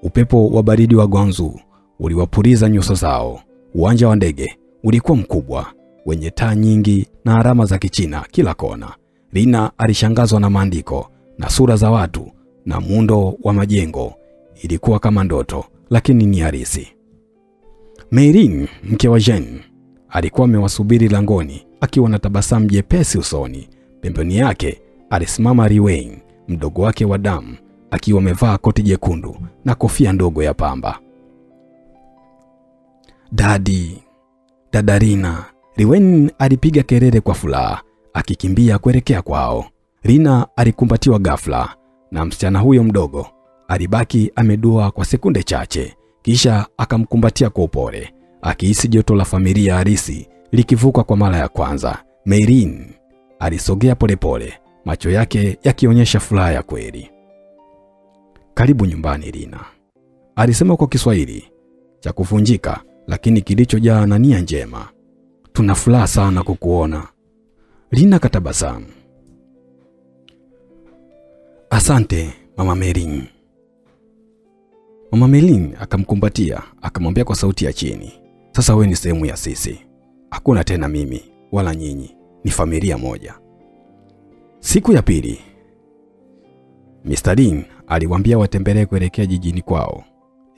upepo wa baridi wa Guangzhou uliwapuriza nyuso zao. Uwanja wa ndege ulikuwa mkubwa, wenye taa nyingi na alama za Kichina kila kona. Rina alishangazwa na maandiko na sura za watu na muundo wa majengo. Ilikuwa kama ndoto, lakini ni halisi. Merin, mke wa Jen, alikuwa amewasubiri langoni akiwa na tabasamu jepesi usoni. Pembeni yake alisimama Li Wen, mdogo wake wa damu, akiwa amevaa koti jekundu na kofia ndogo ya pamba. Dada Rina. Li Wen alipiga kelele kwa furaha, akikimbia kuelekea kwao. Rina alikumbatiwa ghafla na msichana huyo mdogo. Alibaki amedua kwa sekunde chache, kisha akamkumbatia kwa upole, akihisi joto la familia halisi likivuka kwa mara ya kwanza. Merin alisogea polepole, macho yake yakionyesha furaha ya kweli. Karibu nyumbani Rina, alisema kwa Kiswahili cha kuvunjika lakini kilichojaa na nia njema. Tuna furaha sana kukuona. Rina katabasamu. Asante Mama Merin. Mama Merin akamkumbatia, akamwambia kwa sauti ya chini, sasa wewe ni sehemu ya sisi. Hakuna tena mimi wala nyinyi, ni familia moja. Siku ya pili, Mr. Ling aliwaambia watembelee kuelekea jijini kwao,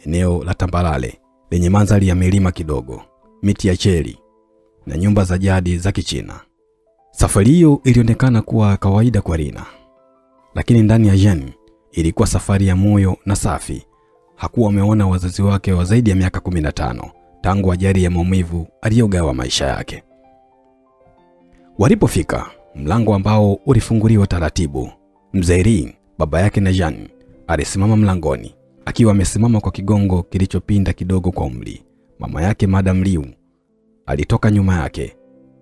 eneo la tambalale lenye mandhari ya milima kidogo, miti ya cheri na nyumba za jadi za Kichina. Safari hiyo ilionekana kuwa kawaida kwa Rina, lakini ndani ya Jen ilikuwa safari ya moyo na safi. Hakuwa ameona wazazi wake wa zaidi ya miaka 15 tangu ajali ya maumivu aliyogawa maisha yake. Walipofika, mlango ambao ulifunguliwa taratibu, Mzee Ring, baba yake na Jen, alisimama mlangoni, akiwa amesimama kwa kigongo kilichopinda kidogo kwa umri. Mama yake Madam Liu alitoka nyuma yake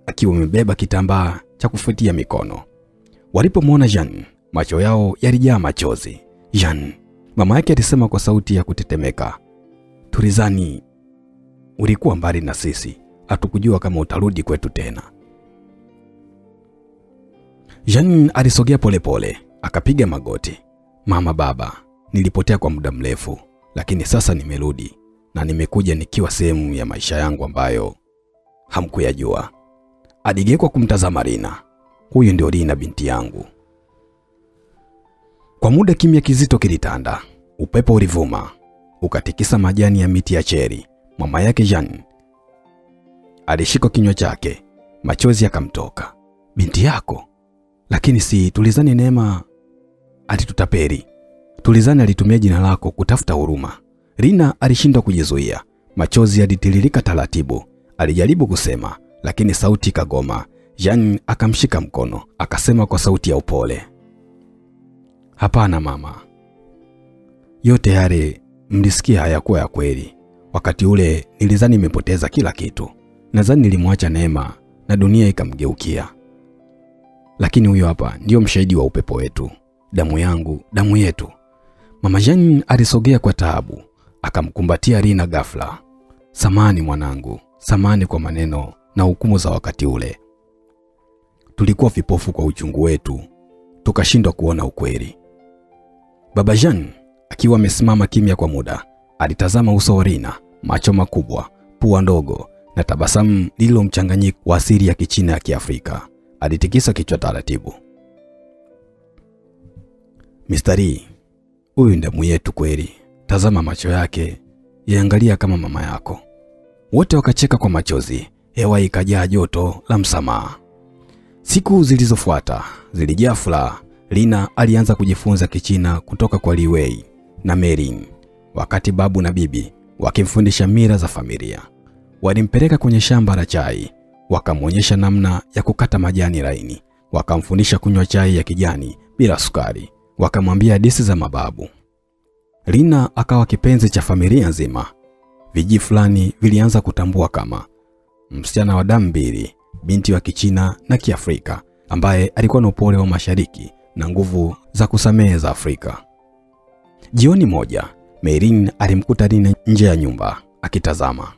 akiwa amebeba kitambaa cha kufutia mikono. Walipomwona Jean, macho yao yalijaa machozi. "Jean," mama yake alisema kwa sauti ya kutetemeka, "Tulizani ulikuwa mbali na sisi, hatukujua kama utarudi kwetu tena." Jean alisogea polepole, akapiga magoti. "Mama, baba, nilipotea kwa muda mrefu, lakini sasa nimerudi na nimekuja nikiwa sehemu ya maisha yangu ambayo hamkuyajua." Aligeuka kumtazama Rina. "Huyu ndio Rina, binti yangu." Kwa muda kimya kizito kilitanda. Upepo ulivuma, ukatikisa majani ya miti ya cheri. Mama yake Jean alishika kinywa chake, machozi yakamtoka. "Binti yako? Lakini si tulizani Neema alitutapeli. Tulizani alitumia jina lako kutafuta huruma." Rina alishindwa kujizuia, machozi yalitiririka taratibu. Alijaribu kusema, lakini sauti ikagoma. Jean akamshika mkono, akasema kwa sauti ya upole, "Hapana mama, yote yale mlisikia hayakuwa ya kweli. Wakati ule nilizani nimepoteza kila kitu. Nadhani nilimwacha Neema na dunia ikamgeukia. Lakini huyo hapa ndio mshahidi wa upepo wetu. Damu yangu, damu yetu." Mama Jean alisogea kwa taabu, akamkumbatia Rina ghafla. "Samahani mwanangu, samahani kwa maneno na hukumu za wakati ule. Tulikuwa vipofu kwa uchungu wetu, tukashindwa kuona ukweli." Baba Jean akiwa amesimama kimya kwa muda, alitazama uso wa Rina, macho makubwa, pua ndogo na tabasamu lilo mchanganyiko wa asili ya Kichina ya Kiafrika. Alitikisa kichwa taratibu. "Mistari, huyu ndiye damu yetu kweli. Tazama macho yake, yaangalia kama mama yako." Wote wakacheka kwa machozi, hewa ikajaa joto la msamaha. Siku zilizofuata zilijaa furaha. Rina alianza kujifunza Kichina kutoka kwa Li Wei na Merin, wakati babu na bibi wakimfundisha mila za familia. Walimpeleka kwenye shamba la chai, wakamwonyesha namna ya kukata majani laini, wakamfundisha kunywa chai ya kijani bila sukari, wakamwambia hadithi za mababu. Rina akawa kipenzi cha familia nzima. Viji fulani vilianza kutambua kama msichana wa damu mbili, binti wa Kichina na Kiafrika ambaye alikuwa na upole wa mashariki na nguvu za kusamehe za Afrika. Jioni moja, Merin alimkuta Rina nje ya nyumba akitazama.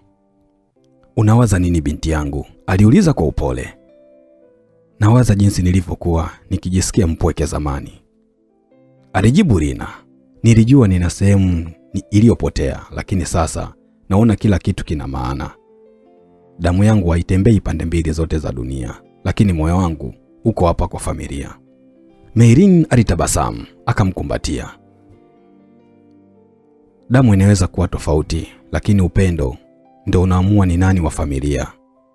"Unawaza nini binti yangu?" aliuliza kwa upole. "Nawaza jinsi nilivyokuwa nikijisikia mpweke zamani," alijibu Rina. "Nilijua nina sehemu iliyopotea, lakini sasa naona kila kitu kina maana. Damu yangu haitembei pande mbili zote za dunia, lakini moyo wangu uko hapa kwa familia." Merin alitabasamu, akamkumbatia. "Damu inaweza kuwa tofauti, lakini upendo ndio unaamua ni nani wa familia.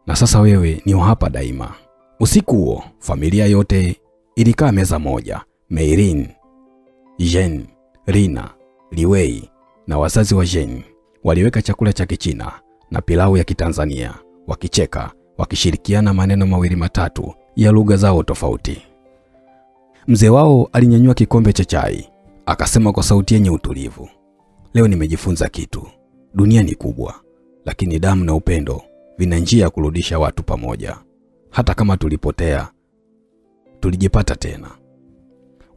Na sasa wewe ni wa hapa daima." Usiku huo, familia yote ilikaa meza moja. Merin, Jean, Rina, Li Wei na wazazi wa Jean waliweka chakula cha Kichina na pilau ya Kitanzania, wakicheka, wakishirikiana maneno mawili matatu ya lugha zao tofauti. Mzee wao alinyanyua kikombe cha chai, akasema kwa sauti yenye utulivu, "Leo nimejifunza kitu. Dunia ni kubwa, lakini damu na upendo vina njia ya kurudisha watu pamoja. Hata kama tulipotea, tulijipata tena."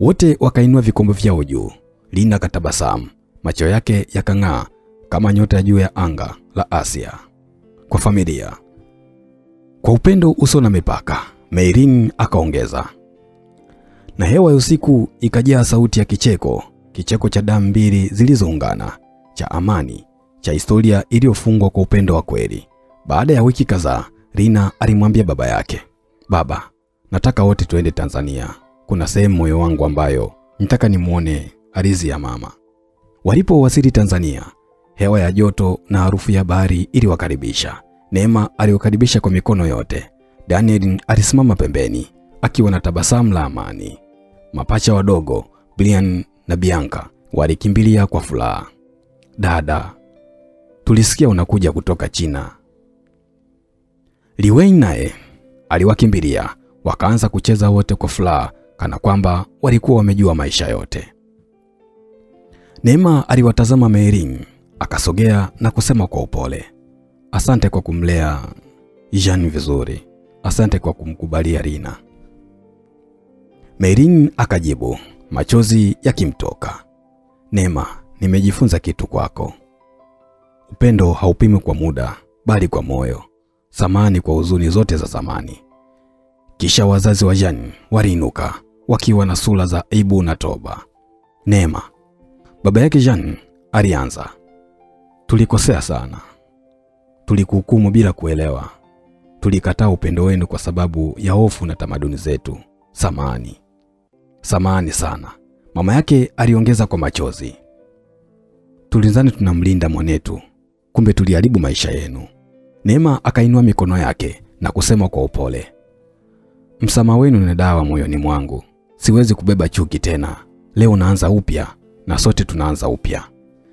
Wote wakainua vikombe vyao juu. Rina katabasamu, macho yake yakang'aa kama nyota ya juu ya anga la Asia. "Kwa familia, kwa upendo usio na mipaka," Merin akaongeza. Na hewa ya usiku ikajaa sauti ya kicheko, kicheko cha damu mbili zilizoungana, cha amani, cha historia iliyofungwa kwa upendo wa kweli. Baada ya wiki kadhaa, Rina alimwambia baba yake, "Baba, nataka wote tuende Tanzania. Kuna sehemu moyo wangu ambayo nitaka nimuone ardhi ya mama." Walipowasili Tanzania, hewa ya joto na harufu ya bahari iliwakaribisha. Neema aliwakaribisha kwa mikono yote. Daniel alisimama pembeni akiwa na tabasamu la amani. Mapacha wadogo, Brian na Bianca, walikimbilia kwa furaha. "Dada, tulisikia unakuja kutoka China." Li Wei naye aliwakimbilia, wakaanza kucheza wote kwa furaha kana kwamba walikuwa wamejua maisha yote. Neema aliwatazama Merin, akasogea na kusema kwa upole, "Asante kwa kumlea Jeanne vizuri. Asante kwa kumkubalia Rina. Merin akajibu, machozi yakimtoka. Neema, nimejifunza kitu kwako. Upendo haupimi kwa muda, bali kwa moyo. Samahani kwa huzuni zote za zamani. Kisha wazazi wa Jeanne waliinuka, wakiwa na sura za aibu na toba. Neema, baba yake Jeanne alianza. Tulikosea sana. Tulikuhukumu bila kuelewa. Tulikataa upendo wenu kwa sababu ya hofu na tamaduni zetu. Samahani. Samahani sana. Mama yake aliongeza kwa machozi. Tulizani tunamlinda mwanetu, kumbe tuliharibu maisha yenu. Neema akainua mikono yake na kusema kwa upole, msamaha wenu ni dawa moyoni mwangu. Siwezi kubeba chuki tena. Leo naanza upya na sote tunaanza upya.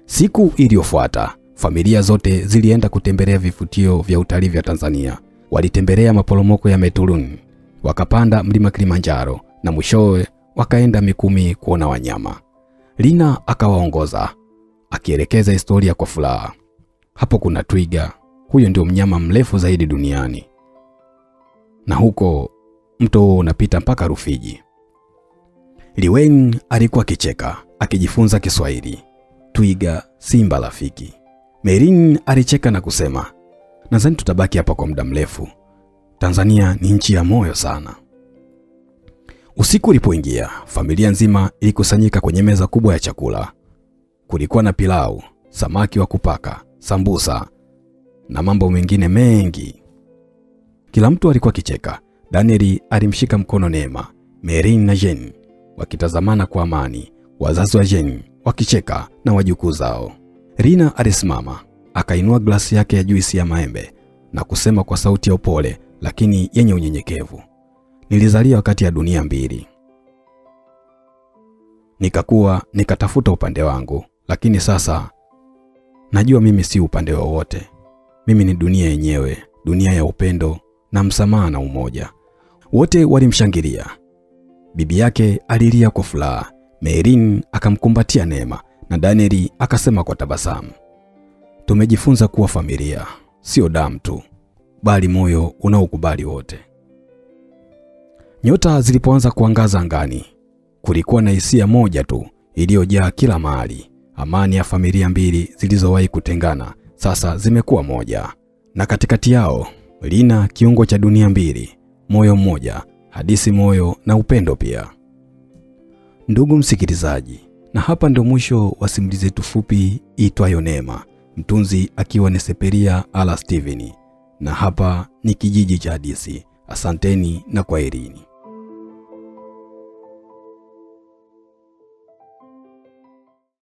Siku iliyofuata, familia zote zilienda kutembelea vivutio vya utalii vya Tanzania. Walitembelea maporomoko ya Meturuni, wakapanda mlima Kilimanjaro na mwishowe wakaenda Mikumi kuona wanyama. Rina akawaongoza, akielekeza historia kwa furaha. Hapo kuna twiga, huyo ndio mnyama mrefu zaidi duniani. Na huko mto unapita mpaka Rufiji. Liwen alikuwa kicheka, akijifunza Kiswahili. Twiga, simba rafiki. Merin alicheka na kusema, nadhani tutabaki hapa kwa muda mrefu. Tanzania ni nchi ya moyo sana. Usiku ulipoingia, familia nzima ilikusanyika kwenye meza kubwa ya chakula. Kulikuwa na pilau, samaki wa kupaka, sambusa na mambo mengine mengi. Kila mtu alikuwa kicheka. Daniel alimshika mkono Neema, Merin na Jeanne wakitazamana kwa amani, wazazi wa Jeanne wakicheka na wajukuu zao. Rina alisimama, akainua glasi yake ya juisi ya maembe na kusema kwa sauti ya upole lakini yenye unyenyekevu, nilizalia wakati ya dunia mbili. Nikakuwa nikatafuta upande wangu, lakini sasa najua mimi si upande wowote. Mimi ni dunia yenyewe, dunia ya upendo na msamaha na umoja. Wote walimshangilia. Bibi yake alilia kwa furaha. Merin akamkumbatia Neema na Daniel akasema kwa tabasamu, tumejifunza kuwa familia sio damu tu, bali moyo unaokubali wote. Nyota zilipoanza kuangaza angani, kulikuwa na hisia moja tu iliyojaa kila mahali. Amani ya familia mbili zilizowahi kutengana sasa zimekuwa moja, na katikati yao Rina, kiungo cha dunia mbili, moyo mmoja, hadithi moyo na upendo pia. Ndugu msikilizaji, na hapa ndio mwisho wa simulizi yetu fupi iitwayo Neema, mtunzi akiwa ni Seperia ala Steven, na hapa ni kijiji cha hadithi. Asanteni na kwaherini.